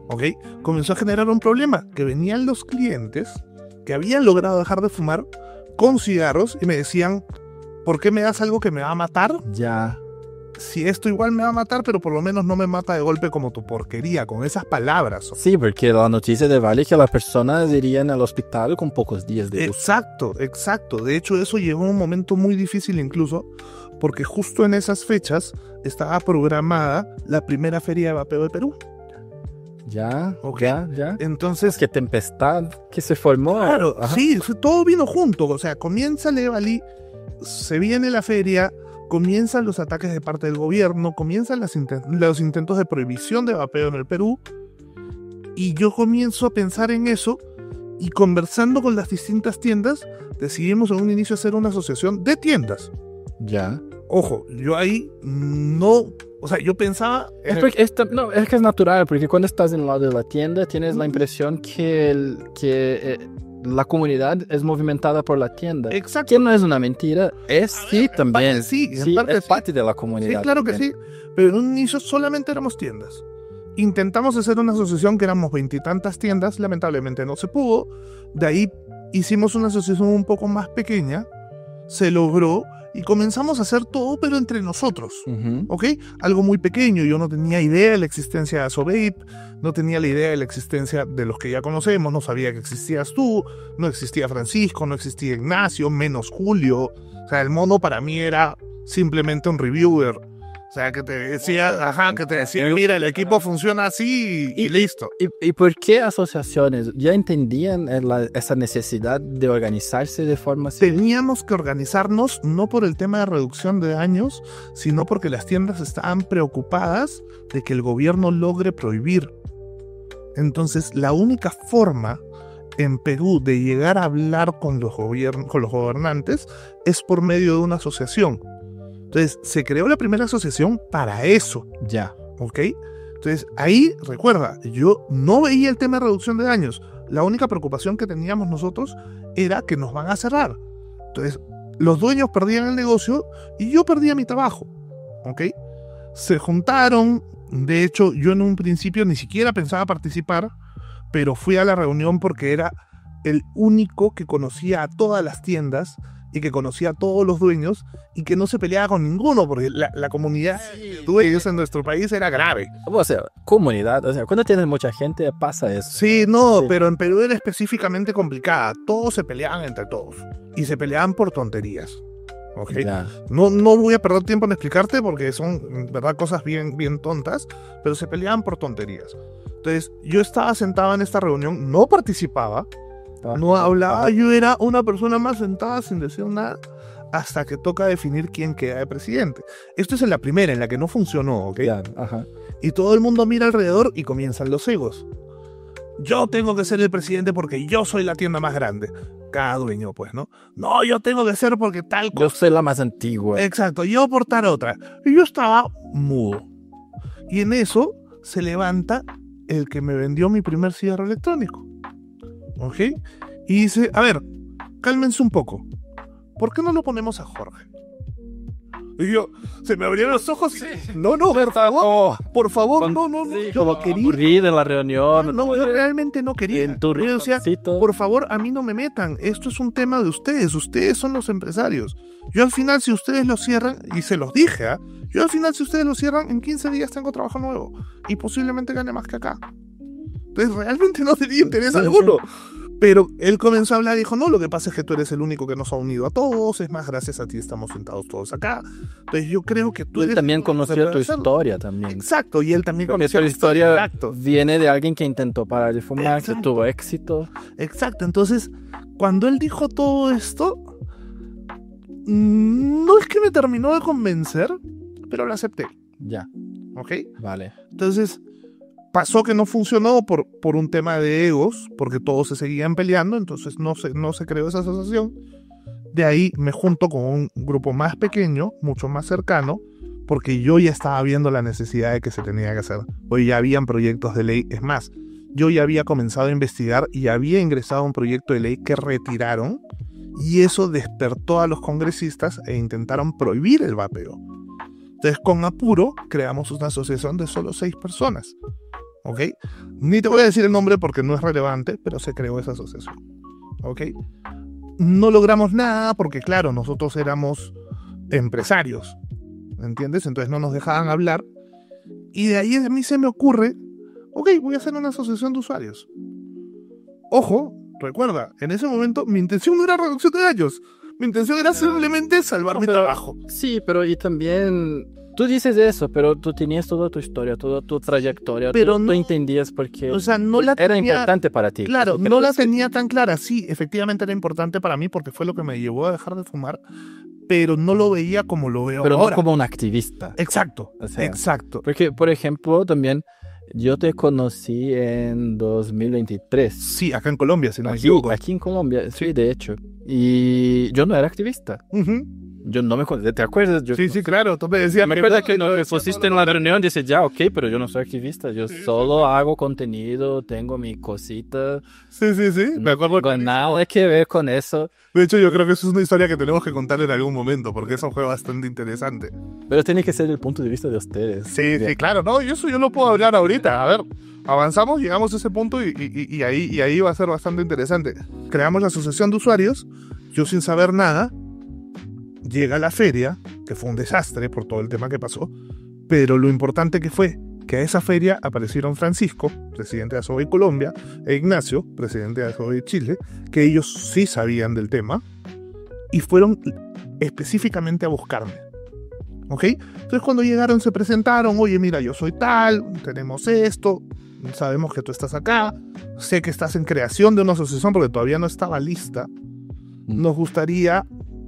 ¿Ok? Comenzó a generar un problema, que venían los clientes que habían logrado dejar de fumar con cigarros y me decían, ¿por qué me das algo que me va a matar? Ya. Si esto igual me va a matar, pero por lo menos no me mata de golpe como tu porquería, con esas palabras. Sí, porque la noticia de Vale es que las personas irían al hospital con pocos días de uso. Exacto. De hecho, eso llevó a un momento muy difícil incluso, porque justo en esas fechas estaba programada la primera feria de vapeo de Perú. Ya. Entonces, Qué tempestad que se formó. claro, Ajá. sí, todo vino junto. O sea, comienza Levalí, se viene la feria, comienzan los ataques de parte del gobierno, comienzan los intentos de prohibición de vapeo en el Perú, y yo comienzo a pensar en eso, y conversando con las distintas tiendas, decidimos en un inicio hacer una asociación de tiendas. Ya. Ojo, yo ahí no... O sea, yo pensaba... Es que es natural, porque cuando estás en el lado de la tienda tienes la impresión que la comunidad es movimentada por la tienda. Exacto. Que no es una mentira, sí también. En parte es parte de la comunidad. Sí, claro que también. sí. Pero en un inicio solamente éramos tiendas. Intentamos hacer una asociación que éramos 20 y tantas tiendas, lamentablemente no se pudo. De ahí hicimos una asociación un poco más pequeña, se logró y comenzamos a hacer todo, pero entre nosotros. Ujú. ¿Ok? Algo muy pequeño. Yo no tenía idea de la existencia de Asovape, no tenía la idea de la existencia de los que ya conocemos, no sabía que existías tú, no existía Francisco, no existía Ignacio, menos Julio. O sea, el mono para mí era simplemente un reviewer. O sea, que te decía, mira, el equipo funciona así y listo. ¿Y por qué asociaciones? ¿Ya entendían esa necesidad de organizarse de forma así? Teníamos que organizarnos no por el tema de reducción de daños, sino porque las tiendas estaban preocupadas de que el gobierno logre prohibir. Entonces, la única forma en Perú de llegar a hablar con los gobernantes es por medio de una asociación. Entonces, se creó la primera asociación para eso. Ya. ¿Ok? Entonces, ahí, recuerda, yo no veía el tema de reducción de daños. La única preocupación que teníamos nosotros era que nos van a cerrar. Entonces, los dueños perdían el negocio y yo perdía mi trabajo. ¿Ok? Se juntaron. De hecho, yo en un principio ni siquiera pensaba participar, pero fui a la reunión porque era el único que conocía a todas las tiendas y que conocía a todos los dueños y que no se peleaba con ninguno, porque la comunidad de dueños en nuestro país era grave. O sea, comunidad, o sea, cuando tienes mucha gente pasa eso. Sí, no, pero en Perú era específicamente complicada. Todos se peleaban entre todos y se peleaban por tonterías. ¿Okay? No voy a perder tiempo en explicarte porque son, en verdad, cosas bien tontas, pero se peleaban por tonterías. Entonces, yo estaba sentado en esta reunión, no participaba, no hablaba, yo era una persona más sentada sin decir nada, hasta que toca definir quién queda de presidente. Esto es en la primera, en la que no funcionó, ¿ok? Ya, ajá. Y todo el mundo mira alrededor y comienzan los egos. Yo tengo que ser el presidente porque yo soy la tienda más grande. Cada dueño, pues, ¿no? No, yo tengo que ser porque tal cosa. Yo soy la más antigua. Exacto, yo por tal otra. Y yo estaba mudo. Y en eso se levanta el que me vendió mi primer cigarro electrónico. ¿Ok? Y dice, a ver, cálmense un poco. ¿Por qué no lo ponemos a Jorge? Y yo, se me abrieron los ojos. Sí. No, por favor, no. Sí, Yo como quería. aburrida en la reunión. No, yo realmente no quería. En tu Yo decía, rinconcito. por favor, a mí no me metan. Esto es un tema de ustedes. Ustedes son los empresarios. Yo al final, si ustedes lo cierran, y se los dije, yo al final, si ustedes lo cierran, en 15 días tengo trabajo nuevo. Y posiblemente gane más que acá. Entonces, realmente no tenía interés alguno. Pero él comenzó a hablar y dijo, no, lo que pasa es que tú eres el único que nos ha unido a todos, es más, gracias a ti estamos sentados todos acá. Entonces yo creo que tú Él también conoció tu historia también. Exacto, y él también conoció la historia. Exacto. Viene de alguien que intentó parar de fumar, Exacto. que tuvo éxito. Exacto, entonces cuando él dijo todo esto, no es que me terminó de convencer, pero lo acepté. Ya, ¿Ok? vale. Entonces pasó que no funcionó por un tema de egos, porque todos se seguían peleando, entonces no se creó esa asociación. De ahí me junto con un grupo más pequeño, mucho más cercano, porque yo ya estaba viendo la necesidad de que se tenía que hacer. Hoy ya habían proyectos de ley. Es más, yo ya había comenzado a investigar y había ingresado a un proyecto de ley que retiraron, y eso despertó a los congresistas e intentaron prohibir el vapeo. Entonces, con apuro, creamos una asociación de solo 6 personas. ¿Ok? Ni te voy a decir el nombre porque no es relevante, pero se creó esa asociación. ¿Ok? No logramos nada porque, claro, nosotros éramos empresarios. ¿Entiendes? Entonces no nos dejaban hablar. Y de ahí a mí se me ocurre, ok, voy a hacer una asociación de usuarios. Ojo, recuerda, en ese momento mi intención no era reducción de daños. Mi intención era simplemente salvar mi trabajo. Sí, pero y también... Tú dices eso, pero tú tenías toda tu historia, toda tu trayectoria. Pero tú no, entendías porque o sea, no la era tenía, importante para ti. Claro, no la tenía tan clara. Sí, efectivamente era importante para mí porque fue lo que me llevó a dejar de fumar, pero no lo veía como lo veo pero ahora. No como un activista. Exacto, O sea, exacto. Porque, por ejemplo, también yo te conocí en 2023. Sí, acá en Colombia, si no me Aquí, equivoco. aquí en Colombia, sí, de hecho. Y yo no era activista. Ujú. Yo no me... ¿Te acuerdas? Yo, Sí, claro, tú me decías... me acuerdo que no pusiste en la reunión y dices, ya, ok, pero yo no soy activista. Yo solo hago contenido, tengo mi cosita. Sí, me acuerdo. No tengo nada que ver con eso. De hecho, yo creo que eso es una historia que tenemos que contar en algún momento, porque eso fue bastante interesante. Pero tiene que ser el punto de vista de ustedes. Sí, claro, no, y eso yo lo puedo hablar ahorita. A ver, avanzamos, llegamos a ese punto y ahí va a ser bastante interesante. Creamos la asociación de usuarios, yo sin saber nada, llega la feria, que fue un desastre por todo el tema que pasó, pero lo importante que fue que a esa feria aparecieron Francisco, presidente de Asobi Colombia, e Ignacio, presidente de Asobi Chile, que ellos sí sabían del tema y fueron específicamente a buscarme. ¿Ok? Entonces cuando llegaron se presentaron, oye, mira, yo soy tal, tenemos esto, sabemos que tú estás acá, sé que estás en creación de una asociación porque todavía no estaba lista, nos gustaría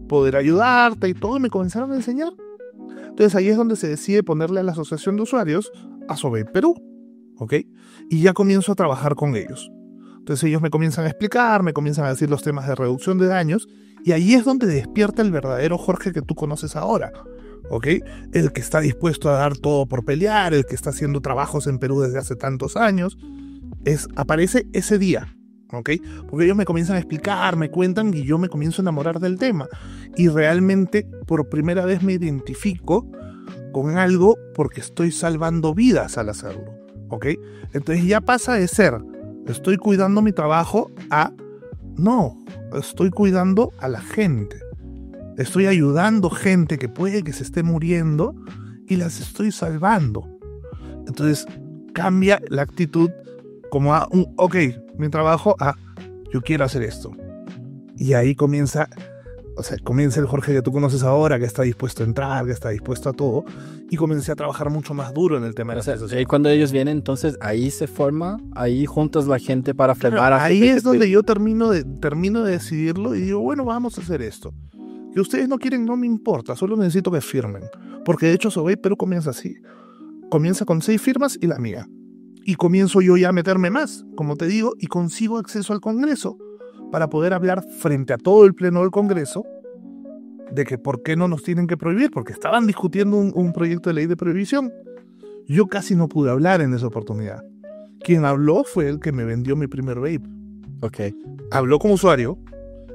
poder ayudarte y todo, y me comenzaron a enseñar. Entonces ahí es donde se decide ponerle a la asociación de usuarios Asobi Perú, ¿ok? Y ya comienzo a trabajar con ellos. Entonces ellos me comienzan a explicar, me comienzan a decir los temas de reducción de daños, y ahí es donde despierta el verdadero Jorge que tú conoces ahora, ¿ok? El que está dispuesto a dar todo por pelear, el que está haciendo trabajos en Perú desde hace tantos años, aparece ese día, ¿ok? Porque ellos me comienzan a explicar, me cuentan y yo me comienzo a enamorar del tema. Y realmente por primera vez me identifico con algo porque estoy salvando vidas al hacerlo, ¿ok? Entonces ya pasa de ser, estoy cuidando mi trabajo a, no, estoy cuidando a la gente. Estoy ayudando gente que puede que se esté muriendo y las estoy salvando. Entonces cambia la actitud como a un, ok, mi trabajo a, yo quiero hacer esto. Y ahí comienza el Jorge que tú conoces ahora, que está dispuesto a entrar, que está dispuesto a todo. Y comencé a trabajar mucho más duro en el tema de la asociación. Y cuando ellos vienen, entonces ahí se forma, ahí juntas la gente para frenar. Ahí es donde yo termino de decidirlo y digo, bueno, vamos a hacer esto. Que ustedes no quieren, no me importa, solo necesito que firmen. Porque de hecho Asobi Perú comienza así. Comienza con 6 firmas y la mía. Y comienzo yo ya a meterme más, como te digo, y consigo acceso al Congreso para poder hablar frente a todo el pleno del Congreso de que por qué no nos tienen que prohibir, porque estaban discutiendo un proyecto de ley de prohibición. Yo casi no pude hablar en esa oportunidad. Quien habló fue el que me vendió mi primer vape. Ok. Habló como usuario,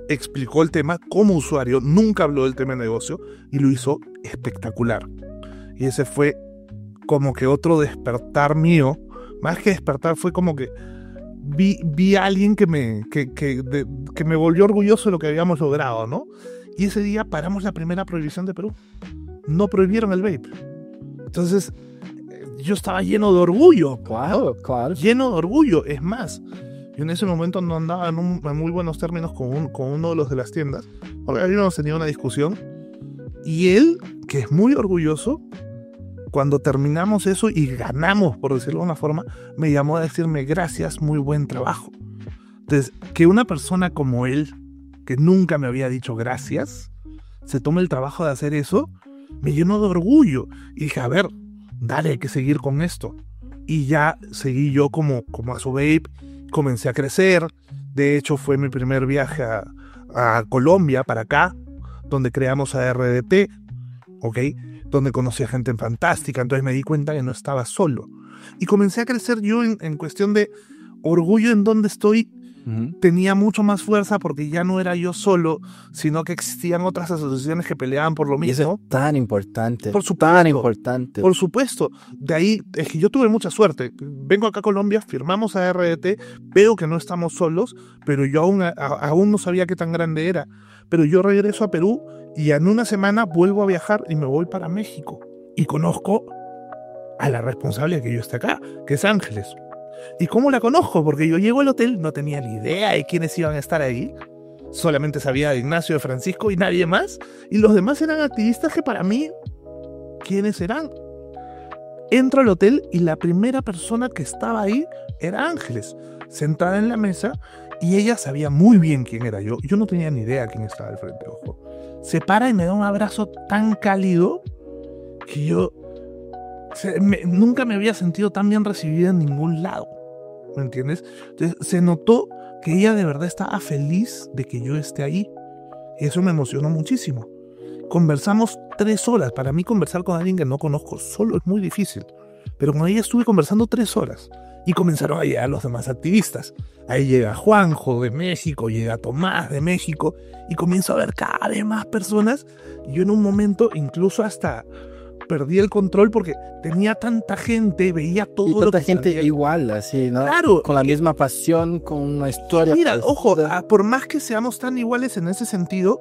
explicó el tema como usuario, nunca habló del tema de negocio y lo hizo espectacular. Y ese fue como que otro despertar mío. Más que despertar, fue como que vi a alguien que me volvió orgulloso de lo que habíamos logrado, ¿no? Y ese día paramos la primera prohibición de Perú. No prohibieron el vape. Entonces, yo estaba lleno de orgullo. Claro. Lleno de orgullo. Es más, yo en ese momento no andaba en muy buenos términos con uno de los de las tiendas. Porque habíamos tenido una discusión. Y él, que es muy orgulloso, cuando terminamos eso y ganamos, por decirlo de una forma, me llamó a decirme gracias, muy buen trabajo. Entonces, que una persona como él, que nunca me había dicho gracias, se tome el trabajo de hacer eso, me llenó de orgullo. Y dije, a ver, dale, hay que seguir con esto. Y ya seguí yo como Asobi, comencé a crecer. De hecho, fue mi primer viaje a Colombia, para acá, donde creamos a RDT, ¿ok? Donde conocí a gente fantástica, entonces me di cuenta que no estaba solo. Y comencé a crecer yo en cuestión de, orgullo en donde estoy Ujú. tenía mucho más fuerza porque ya no era yo solo, sino que existían otras asociaciones que peleaban por lo Y eso mismo. es tan importante. Por supuesto. Tan importante. Por supuesto, de ahí es que yo tuve mucha suerte. Vengo acá a Colombia, firmamos a RDT, veo que no estamos solos, pero yo aún no sabía qué tan grande era. Pero yo regreso a Perú y en una semana vuelvo a viajar y me voy para México. Y conozco a la responsable de que yo esté acá, que es Ángeles. ¿Y cómo la conozco? Porque yo llego al hotel, no tenía ni idea de quiénes iban a estar ahí. Solamente sabía de Ignacio, de Francisco y nadie más. Y los demás eran activistas que para mí, ¿quiénes eran? Entro al hotel y la primera persona que estaba ahí era Ángeles, sentada en la mesa, y ella sabía muy bien quién era yo. Yo no tenía ni idea quién estaba al frente, ojo. Se para y me da un abrazo tan cálido que yo nunca me había sentido tan bien recibida en ningún lado. ¿Me entiendes? Entonces se notó que ella de verdad estaba feliz de que yo esté ahí. Y eso me emocionó muchísimo. Conversamos 3 horas. Para mí conversar con alguien que no conozco solo es muy difícil. Pero con ella estuve conversando 3 horas. Y comenzaron a llegar los demás activistas. Ahí llega Juanjo de México, llega Tomás de México. Y comienzo a ver cada vez más personas. Y yo en un momento incluso hasta perdí el control porque tenía tanta gente, veía todo Y lo tanta que gente salía. igual, así, ¿no? Claro. Con la misma pasión, con una historia. Mira, pues, ojo, por más que seamos tan iguales en ese sentido,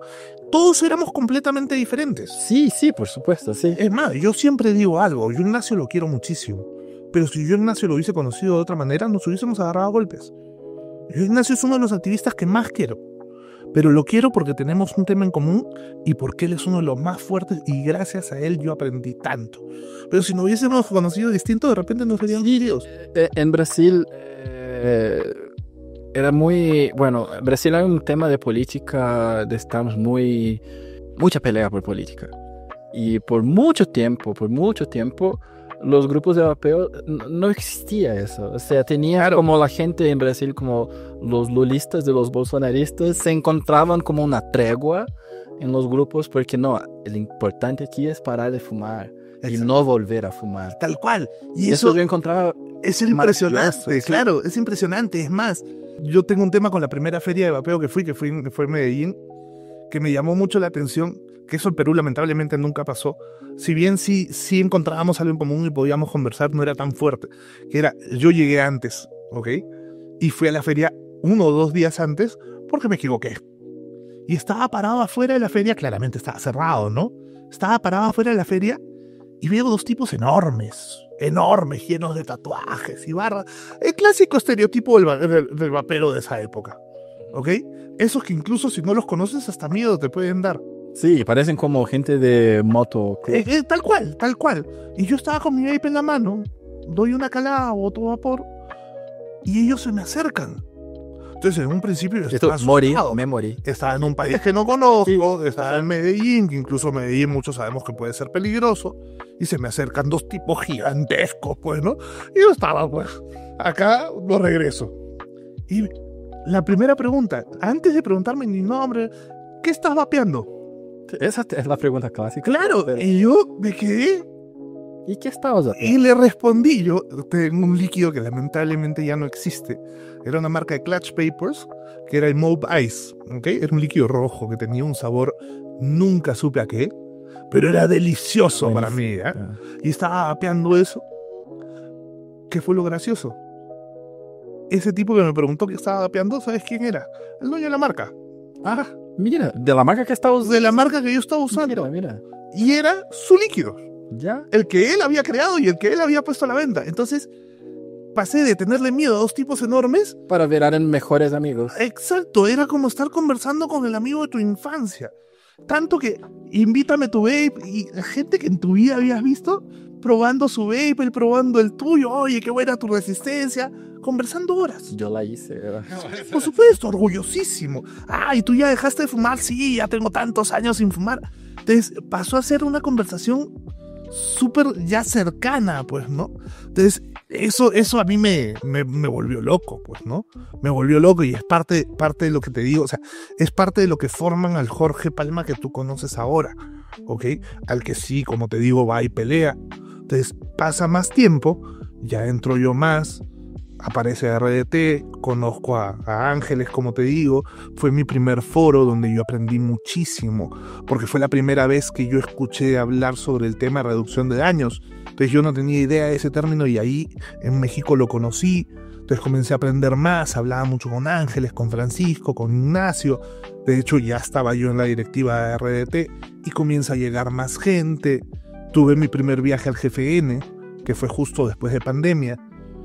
todos éramos completamente diferentes. Sí, sí, por supuesto, sí. Es más, yo siempre digo algo, yo a Ignacio lo quiero muchísimo, pero si yo a Ignacio lo hubiese conocido de otra manera, nos hubiésemos agarrado a golpes. Yo Ignacio es uno de los activistas que más quiero, pero lo quiero porque tenemos un tema en común y porque él es uno de los más fuertes y gracias a él yo aprendí tanto. Pero si nos hubiésemos conocido distinto, de repente nos serían tíos. En Brasil era muy... Bueno, en Brasil hay un tema de política, estamos mucha pelea por política. Y por mucho tiempo, los grupos de vapeo no existía eso. O sea, tenía como la gente en Brasil, como los lulistas de los bolsonaristas, se encontraban como una tregua en los grupos porque no, lo importante aquí es parar de fumar y no volver a fumar. Tal cual. Y Eso eso yo encontraba es impresionante, maravilloso, sí. claro, es impresionante. Es más, yo tengo un tema con la primera feria de vapeo que fue en Medellín, que me llamó mucho la atención, que eso en Perú lamentablemente nunca pasó. Si bien sí encontrábamos algo en común y podíamos conversar, no era tan fuerte. Que era, yo llegué antes, ¿ok? Y fui a la feria 1 o 2 días antes porque me equivoqué. Y estaba parado afuera de la feria, claramente estaba cerrado, ¿no? Estaba parado afuera de la feria y veo 2 tipos enormes, llenos de tatuajes y barras. El clásico estereotipo del vapero de esa época, ¿ok? Esos que incluso si no los conoces hasta miedo te pueden dar. Sí, parecen como gente de moto. Tal cual. Y yo estaba con mi vape en la mano, doy una calada, boto vapor, y ellos se me acercan. Entonces, en un principio yo estaba asustado. Me morí. Estaba en un país que no conozco, estaba en Medellín, que incluso Medellín muchos sabemos que puede ser peligroso, y se me acercan 2 tipos gigantescos, pues, ¿no? Y yo estaba, pues, acá no regreso. Y la primera pregunta, antes de preguntarme mi nombre, ¿qué estás vapeando? Esa es la pregunta clásica. Claro, Pero, y yo me quedé ¿y qué estabas haciendo? y le respondí, yo tengo un líquido que lamentablemente ya no existe. Era una marca de Clutch Papers, que era el Mauve Ice, ¿ok? Era un líquido rojo que tenía un sabor, nunca supe a qué, pero era delicioso para mí, ¿eh? Ah. Y estaba vapeando eso. ¿Qué fue lo gracioso? Ese tipo que me preguntó qué estaba vapeando, ¿sabes quién era? El dueño de la marca. Ah, mira, de la marca que estabas De la marca que yo estaba usando. Mira. Y era su líquido. Ya. El que él había creado y el que él había puesto a la venta. Entonces, pasé de tenerle miedo a 2 tipos enormes. Para ver, eran mejores amigos. Exacto, era como estar conversando con el amigo de tu infancia. Tanto que invítame tu vape y gente que en tu vida habías visto probando su vape, él probando el tuyo. Oye, qué buena tu resistencia. Conversando horas. Yo la hice. Por supuesto, orgullosísimo. Ah, ¿y tú ya dejaste de fumar? Sí, ya tengo tantos años sin fumar. Entonces pasó a ser una conversación súper ya cercana, pues, ¿no? Entonces eso a mí me volvió loco, pues, ¿no? Me volvió loco y es parte de lo que te digo, o sea, es parte de lo que forman al Jorge Palma que tú conoces ahora, ¿ok? Al que sí, como te digo, va y pelea. Entonces pasa más tiempo, ya entro yo más aparece RDT, conozco a Ángeles, como te digo, fue mi primer foro donde yo aprendí muchísimo, porque fue la primera vez que yo escuché hablar sobre el tema de reducción de daños. Entonces yo no tenía idea de ese término y ahí en México lo conocí. Entonces comencé a aprender más, hablaba mucho con Ángeles, con Francisco, con Ignacio. De hecho ya estaba yo en la directiva de RDT y comienza a llegar más gente. Tuve mi primer viaje al GFN, que fue justo después de pandemia.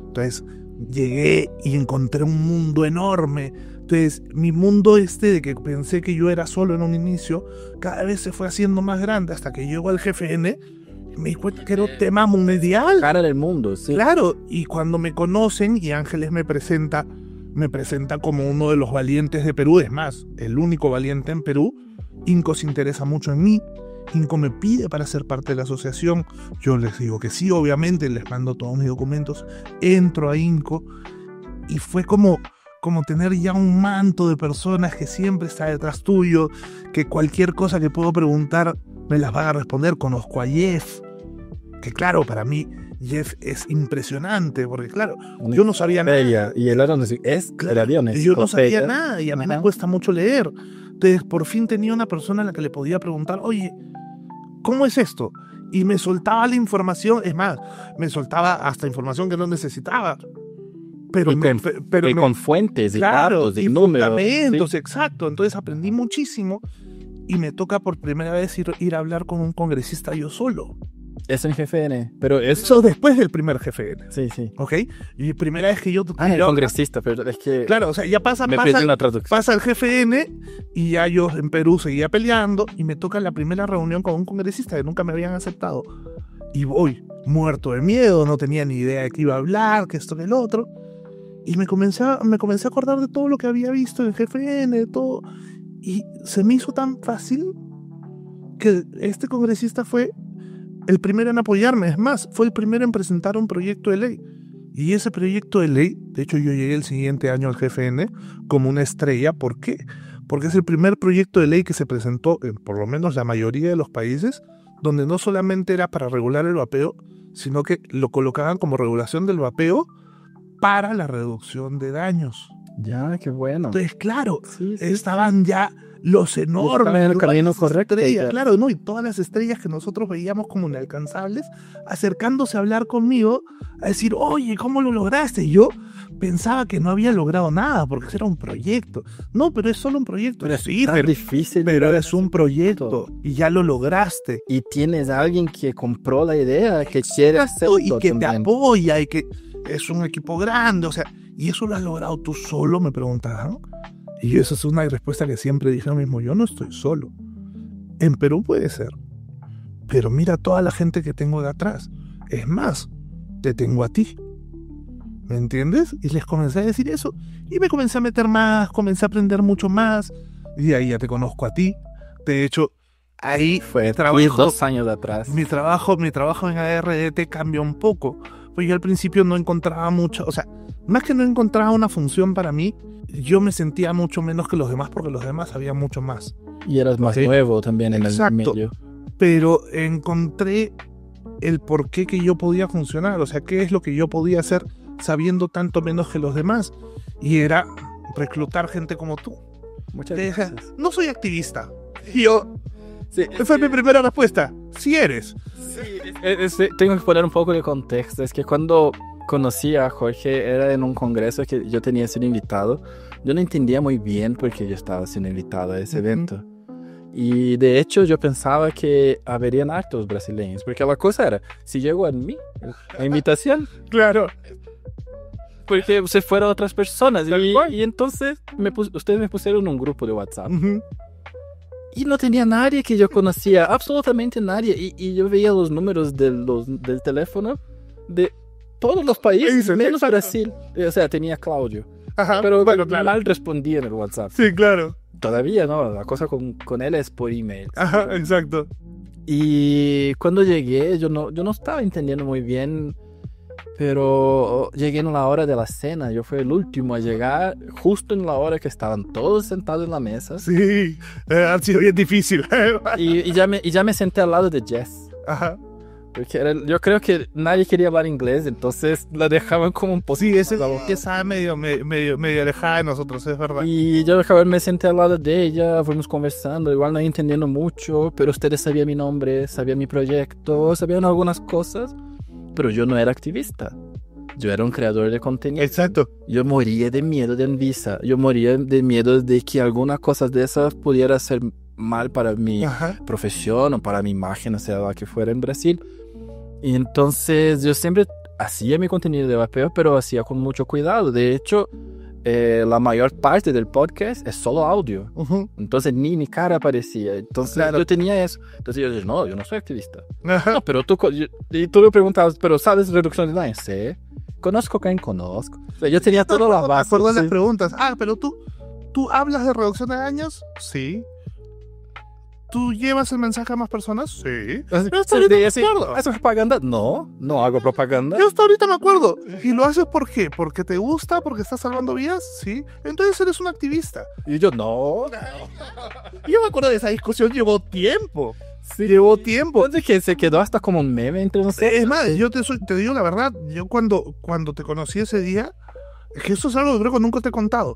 Entonces llegué y encontré un mundo enorme. Entonces mi mundo de que pensé que yo era solo en un inicio, cada vez se fue haciendo más grande hasta que llego al GFN y me di cuenta que era un tema mundial. Cara del mundo, sí. Claro, y cuando me conocen y Ángeles me presenta como uno de los valientes de Perú, es más, el único valiente en Perú. Inco se interesa mucho en mí. Inco me pide para ser parte de la asociación, yo les digo que sí, obviamente, les mando todos mis documentos, entro a Inco y fue como tener ya un manto de personas que siempre está detrás tuyo, que cualquier cosa que puedo preguntar me las van a responder. Conozco a Jeff, que claro, para mí Jeff es impresionante, porque claro, yo no sabía nada. Y el avión es el avión. Yo no sabía nada y a mí me cuesta mucho leer. Entonces por fin tenía una persona a la que le podía preguntar, oye, ¿cómo es esto? Y me soltaba la información, es más, me soltaba hasta información que no necesitaba. Pero con fuentes y claro, datos y y números. fundamentos, Sí. exacto. Entonces aprendí muchísimo y me toca por primera vez ir a hablar con un congresista yo solo. Es en GFN, pero es... Eso después del primer GFN, Sí, sí. ¿ok? Y primera vez que yo... El congresista, pero es que... Claro, o sea, ya pasa la traducción. Pasa el GFN y ya yo en Perú seguía peleando y me toca la primera reunión con un congresista que nunca me habían aceptado. Y voy muerto de miedo, no tenía ni idea de qué iba a hablar, que esto, que el otro. Y me comencé a acordar de todo lo que había visto en GFN, de todo. Y se me hizo tan fácil que este congresista fue el primero en apoyarme. Es más, fue el primero en presentar un proyecto de ley. Y ese proyecto de ley, de hecho yo llegué el siguiente año al GFN como una estrella. ¿Por qué? Porque es el primer proyecto de ley que se presentó en por lo menos la mayoría de los países, donde no solamente era para regular el vapeo, sino que lo colocaban como regulación del vapeo para la reducción de daños. Ya, qué bueno. Entonces, claro, Sí. estaban ya los enormes, Estaban en el camino correcto. estrellas, claro, ¿no? Y todas las estrellas que nosotros veíamos como inalcanzables, acercándose a hablar conmigo, a decir, oye, ¿cómo lo lograste? Y yo pensaba que no había logrado nada, porque ese era un proyecto. No, pero es solo un proyecto. Pero Sí, es difícil. pero es un proyecto y ya lo lograste. Y tienes a alguien que compró la idea, que quiere hacerlo Y que te también. apoya y que es un equipo grande, o sea, ¿y eso lo has logrado tú solo? Me preguntaban. Y esa es una respuesta que siempre dije lo mismo, yo no estoy solo. En Perú puede ser, pero mira toda la gente que tengo de atrás. Es más, te tengo a ti. ¿Me entiendes? Y les comencé a decir eso. Y me comencé a meter más, comencé a aprender mucho más. Y ahí ya te conozco a ti. De hecho, ahí Fue trabajo, 2 años atrás. mi trabajo en ARDT cambió un poco. Pues yo al principio no encontraba mucho, o sea, más que no encontraba una función para mí, yo me sentía mucho menos que los demás porque los demás sabían mucho más. Y eras más Sí. nuevo también en Exacto. el medio. Pero encontré el por qué que yo podía funcionar, o sea, qué es lo que yo podía hacer sabiendo tanto menos que los demás. Y era reclutar gente como tú. Muchas Te dije, gracias. no soy activista. Y yo, Sí, fue mi primera respuesta. Sí eres. tengo que poner un poco de contexto. Es que cuando conocí a Jorge era en un congreso que yo tenía sido invitado. Yo no entendía muy bien por qué yo estaba siendo invitado a ese evento. Y de hecho yo pensaba que habrían hartos brasileños, porque la cosa era, si llegó a mí la invitación, Claro. porque se fueron otras personas. Tal cual. Y entonces ustedes me pusieron un grupo de WhatsApp. Ujú. Y no tenía nadie que yo conocía, absolutamente nadie. Y yo veía los números del teléfono de todos los países, Sí, menos exacto. Brasil. O sea, tenía Claudio. Ajá, Pero bueno, claro. mal respondía en el WhatsApp. Sí, claro. Todavía no, la cosa con él es por email. Ajá, exacto. Y cuando llegué, yo no estaba entendiendo muy bien, pero llegué en la hora de la cena. Yo fui el último a llegar, justo en la hora que estaban todos sentados en la mesa. Sí, ha sido bien difícil. Y ya me senté al lado de Jess. Ajá. Porque yo creo que nadie quería hablar inglés, entonces la dejaban como un poco. Sí, ese que estaba medio alejada de nosotros, es verdad. Y yo me senté al lado de ella, fuimos conversando, igual no entendiendo mucho, pero ustedes sabían mi nombre, sabían mi proyecto, sabían algunas cosas, pero yo no era activista. Yo era un creador de contenido. Exacto. Yo moría de miedo de Anvisa. Yo moría de miedo de que alguna cosa de esas pudiera ser mal para mi profesión o para mi imagen, o sea, la que fuera en Brasil. Y entonces yo siempre hacía mi contenido de vapeo, pero hacía con mucho cuidado. De hecho, la mayor parte del podcast es solo audio. Entonces ni mi cara aparecía. Entonces yo tenía eso. Entonces yo dije, no, yo no soy activista. No, pero y tú le preguntabas, ¿pero sabes reducción de daño? Sí. ¿Conozco quién conozco? O sea, yo tenía todas las bases. Por las preguntas. Pero tú hablas de reducción de daños. Sí. ¿Tú llevas el mensaje a más personas? Sí. ¿Haces propaganda? No, no hago propaganda. Yo hasta ahorita me acuerdo. ¿Y lo haces por qué? ¿Porque te gusta? ¿Porque estás salvando vidas? Sí. Entonces eres un activista. Y yo, no. Yo me acuerdo de esa discusión, llevó tiempo. Sí, llevó tiempo. Entonces que se quedó hasta como un meme entre nosotros. Es más, yo te digo la verdad, yo cuando te conocí ese día, es que eso es algo que creo que nunca te he contado.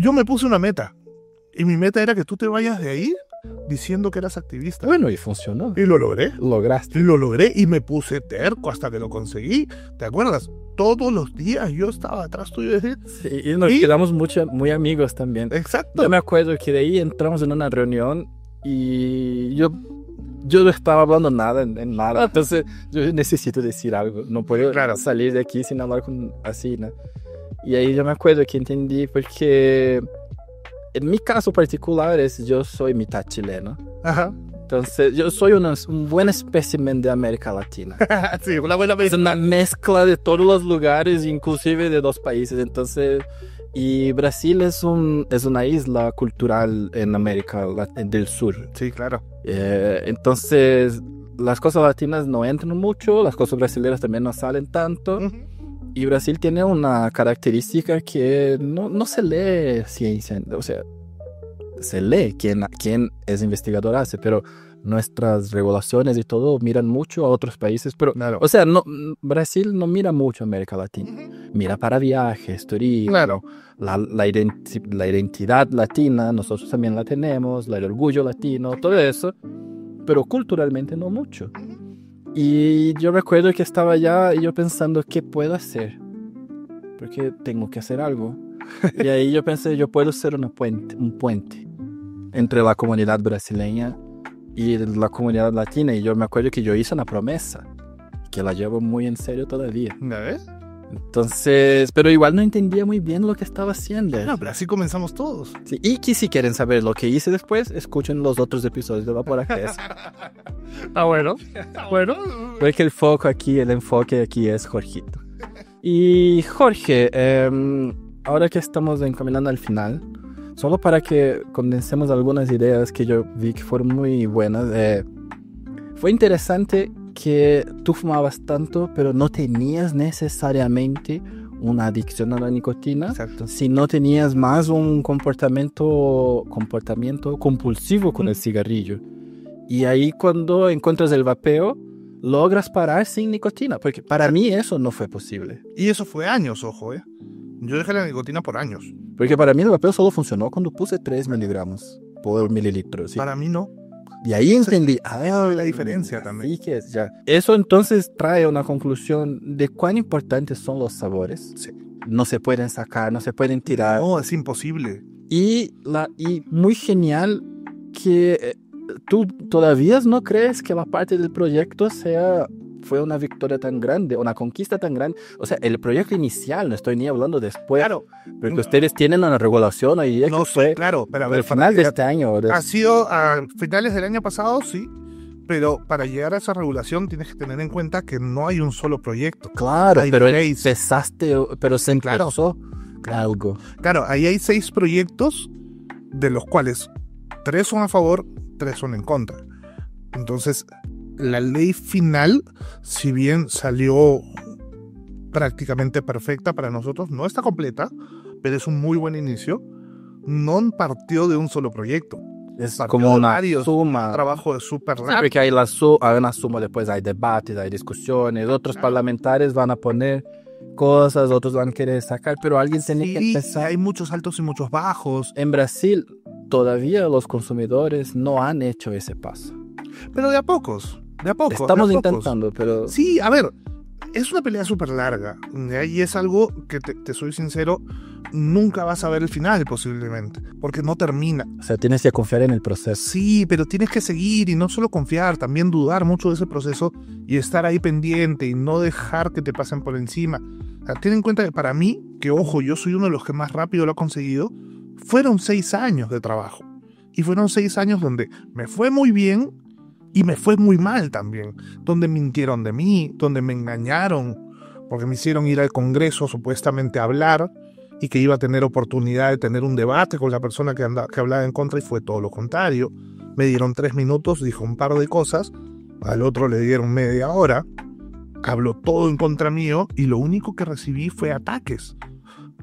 Yo me puse una meta. Y mi meta era que tú te vayas de ahí diciendo que eras activista. Bueno, y funcionó. Y lo logré. Lograste. Y lo logré y me puse terco hasta que lo conseguí. ¿Te acuerdas? Todos los días yo estaba atrás tuyo y decir... Sí, y nos quedamos muy amigos también. Exacto. Yo me acuerdo que de ahí entramos en una reunión y yo no estaba hablando nada en nada. Entonces yo necesito decir algo. No puedo salir de aquí sin hablar así, ¿no? Y ahí yo me acuerdo que entendí porque... En mi caso particular yo soy mitad chileno. Entonces yo soy un buen espécimen de América Latina. Sí, una buena mezcla. Es una mezcla de todos los lugares, inclusive de 2 países. Entonces, y Brasil es una isla cultural en América del Sur. Sí, claro. Entonces, las cosas latinas no entran mucho, las cosas brasileñas también no salen tanto. Y Brasil tiene una característica que no se lee ciencia, o sea, se lee quién es investigador hace, pero nuestras regulaciones y todo miran mucho a otros países, pero, o sea, Brasil no mira mucho a América Latina, mira para viajes, turismo, la identidad latina, nosotros también la tenemos, el orgullo latino, todo eso, pero culturalmente no mucho. Y yo recuerdo que estaba allá y yo pensando, ¿qué puedo hacer? Porque tengo que hacer algo. Y ahí yo pensé, yo puedo ser un puente entre la comunidad brasileña y la comunidad latina. Y yo me acuerdo que yo hice una promesa, que la llevo muy en serio todavía. ¿Ves? Entonces, pero igual no entendía muy bien lo que estaba haciendo. No, pero así comenzamos todos. Sí, y que si quieren saber lo que hice después, escuchen los otros episodios de Vaporacast. Bueno. Porque el enfoque aquí es Jorgito. Y Jorge, ahora que estamos encaminando al final, solo para que condensemos algunas ideas que yo vi que fueron muy buenas. Fue interesante que tú fumabas tanto, pero no tenías necesariamente una adicción a la nicotina. Exacto. Sino tenías más un comportamiento compulsivo con el cigarrillo. Y ahí cuando encuentras el vapeo, logras parar sin nicotina, porque para mí eso no fue posible. Y eso fue años, ojo, Yo dejé la nicotina por años. Porque para mí el vapeo solo funcionó cuando puse 3 miligramos por mililitro. ¿Sí? Para mí no. Y ahí entendí, la diferencia también. Sí que es, ya. Eso entonces trae una conclusión de cuán importantes son los sabores. Sí. No se pueden sacar, no se pueden tirar. No, es imposible. Y muy genial que tú todavía no crees que la parte del proyecto fue una victoria tan grande, una conquista tan grande. O sea, el proyecto inicial, no estoy ni hablando después. Claro. Porque ustedes tienen una regulación ahí. No, que fue claro, pero a ver, al final de este año. Ha sido a finales del año pasado, sí. Pero para llegar a esa regulación tienes que tener en cuenta que no hay un solo proyecto. Claro, hay pero 6. Pero se empezó algo. Claro, ahí hay 6 proyectos, de los cuales 3 son a favor, 3 son en contra. Entonces, la ley final, si bien salió prácticamente perfecta para nosotros, no está completa, pero es un muy buen inicio. No partió de un solo proyecto. Es Partido como de una varios, suma. trabajo de súper Sí, largo. porque hay hay una suma, después hay debates, hay discusiones, otros parlamentarios van a poner cosas, otros van a querer sacar, pero alguien tiene que Sí, empezar. hay muchos altos y muchos bajos, En Brasil todavía los consumidores no han hecho ese paso. pero de a pocos, Estamos de a pocos. intentando, pero Sí, a ver, es una pelea súper larga y es algo que te soy sincero, nunca vas a ver el final posiblemente, porque no termina. o sea, tienes que confiar en el proceso. Sí, pero tienes que seguir y no solo confiar, también dudar mucho de ese proceso y estar ahí pendiente y no dejar que te pasen por encima. O sea, ten en cuenta que para mí, que ojo, yo soy uno de los que más rápido lo ha conseguido, fueron 6 años de trabajo. Y fueron 6 años donde me fue muy bien y me fue muy mal también. Donde mintieron de mí, donde me engañaron, porque me hicieron ir al Congreso supuestamente a hablar y que iba a tener oportunidad de tener un debate con la persona que hablaba en contra y fue todo lo contrario. Me dieron 3 minutos, dijo un par de cosas, al otro le dieron media hora, habló todo en contra mío y lo único que recibí fue ataques.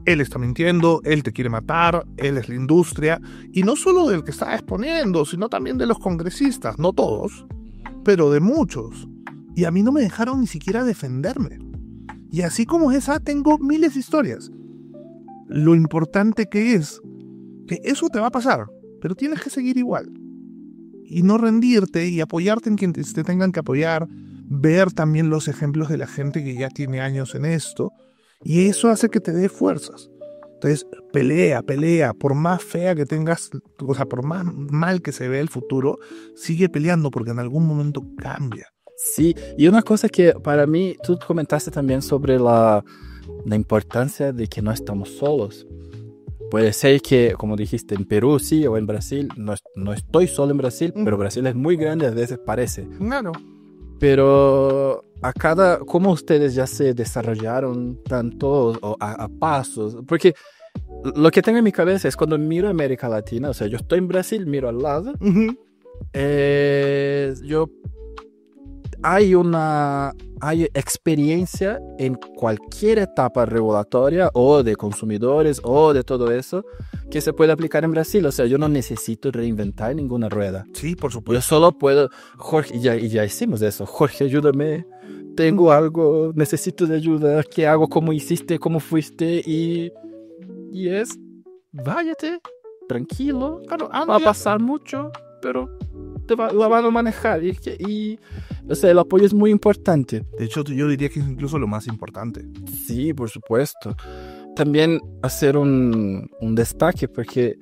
Él está mintiendo, él te quiere matar, él es la industria, y no solo del que está exponiendo, sino también de los congresistas, no todos, pero de muchos. Y a mí no me dejaron ni siquiera defenderme. Y así como esa, tengo miles de historias. Lo importante que es que eso te va a pasar, pero tienes que seguir igual. Y no rendirte y apoyarte en quien te tengan que apoyar, ver también los ejemplos de la gente que ya tiene años en esto, y eso hace que te dé fuerzas. Entonces, pelea, por más fea que tengas, o sea, por más mal que se vea el futuro, sigue peleando porque en algún momento cambia. Sí, y una cosa que para mí, tú comentaste también sobre la importancia de que no estamos solos. Puede ser que, como dijiste, en Perú sí o en Brasil, no estoy solo en Brasil, pero Brasil es muy grande, a veces parece. Claro. Pero ¿cómo ustedes ya se desarrollaron tanto a pasos? Porque lo que tengo en mi cabeza es cuando miro América Latina, o sea, yo estoy en Brasil, miro al lado, hay experiencia en cualquier etapa regulatoria o de consumidores o de todo eso que se puede aplicar en Brasil. O sea, yo no necesito reinventar ninguna rueda. Sí, por Yo supuesto. solo puedo, Jorge, y ya hicimos eso. Jorge, ayúdame, tengo algo, necesito de ayuda, ¿qué hago? ¿Cómo hiciste? ¿Cómo fuiste? Y es, váyate, tranquilo, Claro, va a pasar mucho, pero la van a manejar. Y, o sea, el apoyo es muy importante. De hecho, yo diría que es incluso lo más importante. Sí, por supuesto. También hacer un destaque, porque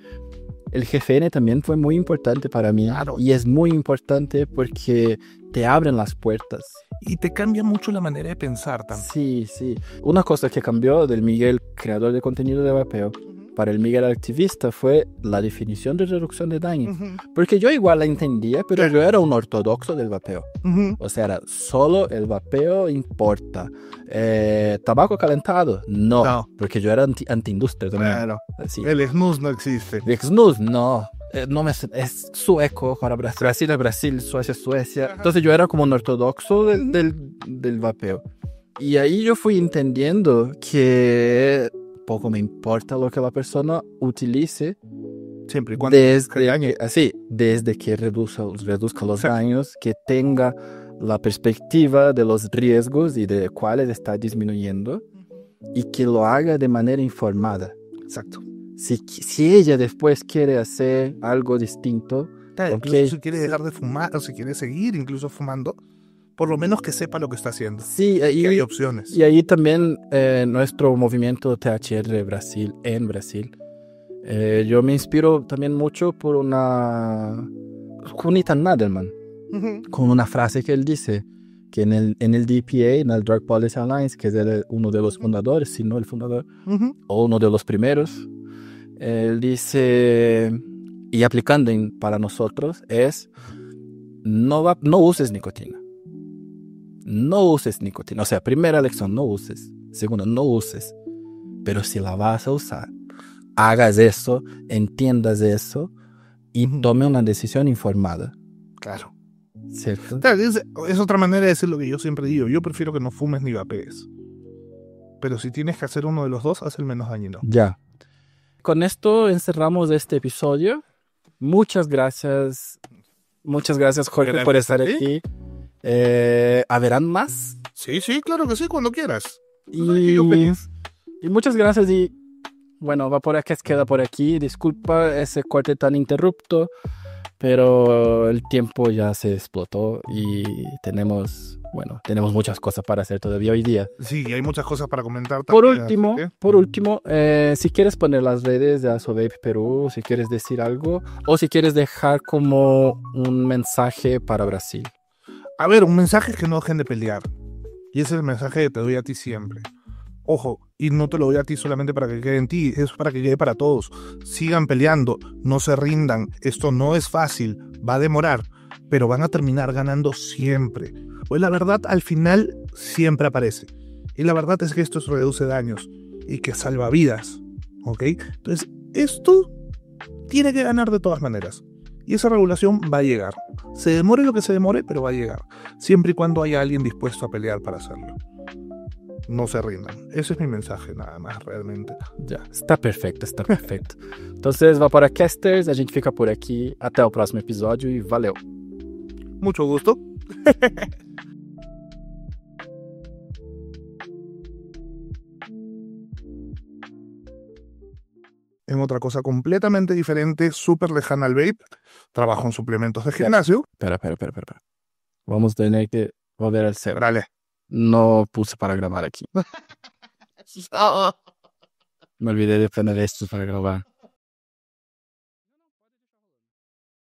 el GFN también fue muy importante para mí. Claro. Y es muy importante porque te abren las puertas. Y te cambia mucho la manera de pensar también. Sí, sí. Una cosa que cambió del Miguel, creador de contenido de vapeo, para el Miguel activista fue la definición de reducción de daño. Porque yo igual la entendía, pero yo era un ortodoxo del vapeo. O sea, era solo el vapeo importa. ¿Tabaco calentado? No. Porque yo era anti-industria también. Claro. Sí. El snus no existe. El snus, no. Es sueco para Brasil. Brasil es Brasil, Suecia es Suecia. Entonces yo era como un ortodoxo del vapeo. Y ahí yo fui entendiendo que poco me importa lo que la persona utilice Siempre y cuando. desde que reduzca los daños, que tenga la perspectiva de los riesgos y de cuáles está disminuyendo y que lo haga de manera informada. Exacto. Si ella después quiere hacer algo distinto, Incluso si quiere dejar de fumar o si quiere seguir incluso fumando, por lo menos que sepa lo que está haciendo. sí, Y hay opciones. y ahí también nuestro movimiento THR Brasil, en Brasil, yo me inspiro también mucho por con Ethan Nadelman, con una frase que él dice, que en el DPA, en el Drug Policy Alliance, que es uno de los fundadores, si no el fundador, o uno de los primeros, él dice, y aplicando para nosotros, es no uses nicotina. No uses nicotina. O sea, primera lección, no uses. Segunda, no uses. Pero si la vas a usar, hagas eso, entiendas eso y tome una decisión informada. Claro. ¿Cierto? Es otra manera de decir lo que yo siempre digo. Yo prefiero que no fumes ni vapees. Pero si tienes que hacer uno de los dos, haz el menos dañino. Ya. Con esto encerramos este episodio. Muchas gracias, Jorge, por estar aquí. ¿Habrán más? Sí, claro que sí, cuando quieras. Y muchas gracias y bueno, Vaporacast queda por aquí. Disculpa ese corte tan interrupto, pero el tiempo ya se explotó y tenemos muchas cosas para hacer todavía hoy día. Sí, hay muchas cosas para comentar Por también, último, si quieres poner las redes de Asovape Perú, si quieres decir algo, o si quieres dejar como un mensaje para Brasil. A ver, un mensaje es que no dejen de pelear. Y ese es el mensaje que te doy a ti siempre. Ojo, y no te lo doy a ti solamente para que quede en ti, es para que quede para todos. Sigan peleando, no se rindan. Esto no es fácil, va a demorar, pero van a terminar ganando siempre. Pues la verdad al final siempre aparece. Y la verdad es que esto reduce daños y que salva vidas. ¿Ok? Entonces, esto tiene que ganar de todas maneras. Y esa regulación va a llegar. Se demore lo que se demore, pero va a llegar. Siempre y cuando haya alguien dispuesto a pelear para hacerlo. No se rindan. Ese es mi mensaje nada más, realmente. Já, está perfeito. Entonces, Vaporacasters, a gente fica por aqui. Até o próximo episódio e valeu. Mucho gusto. En otra cosa completamente diferente, súper lejana al vape, trabajo en suplementos de gimnasio. Espera. Vamos a tener que volver al cero. Dale. No puse para grabar aquí. Me olvidé de poner esto para grabar.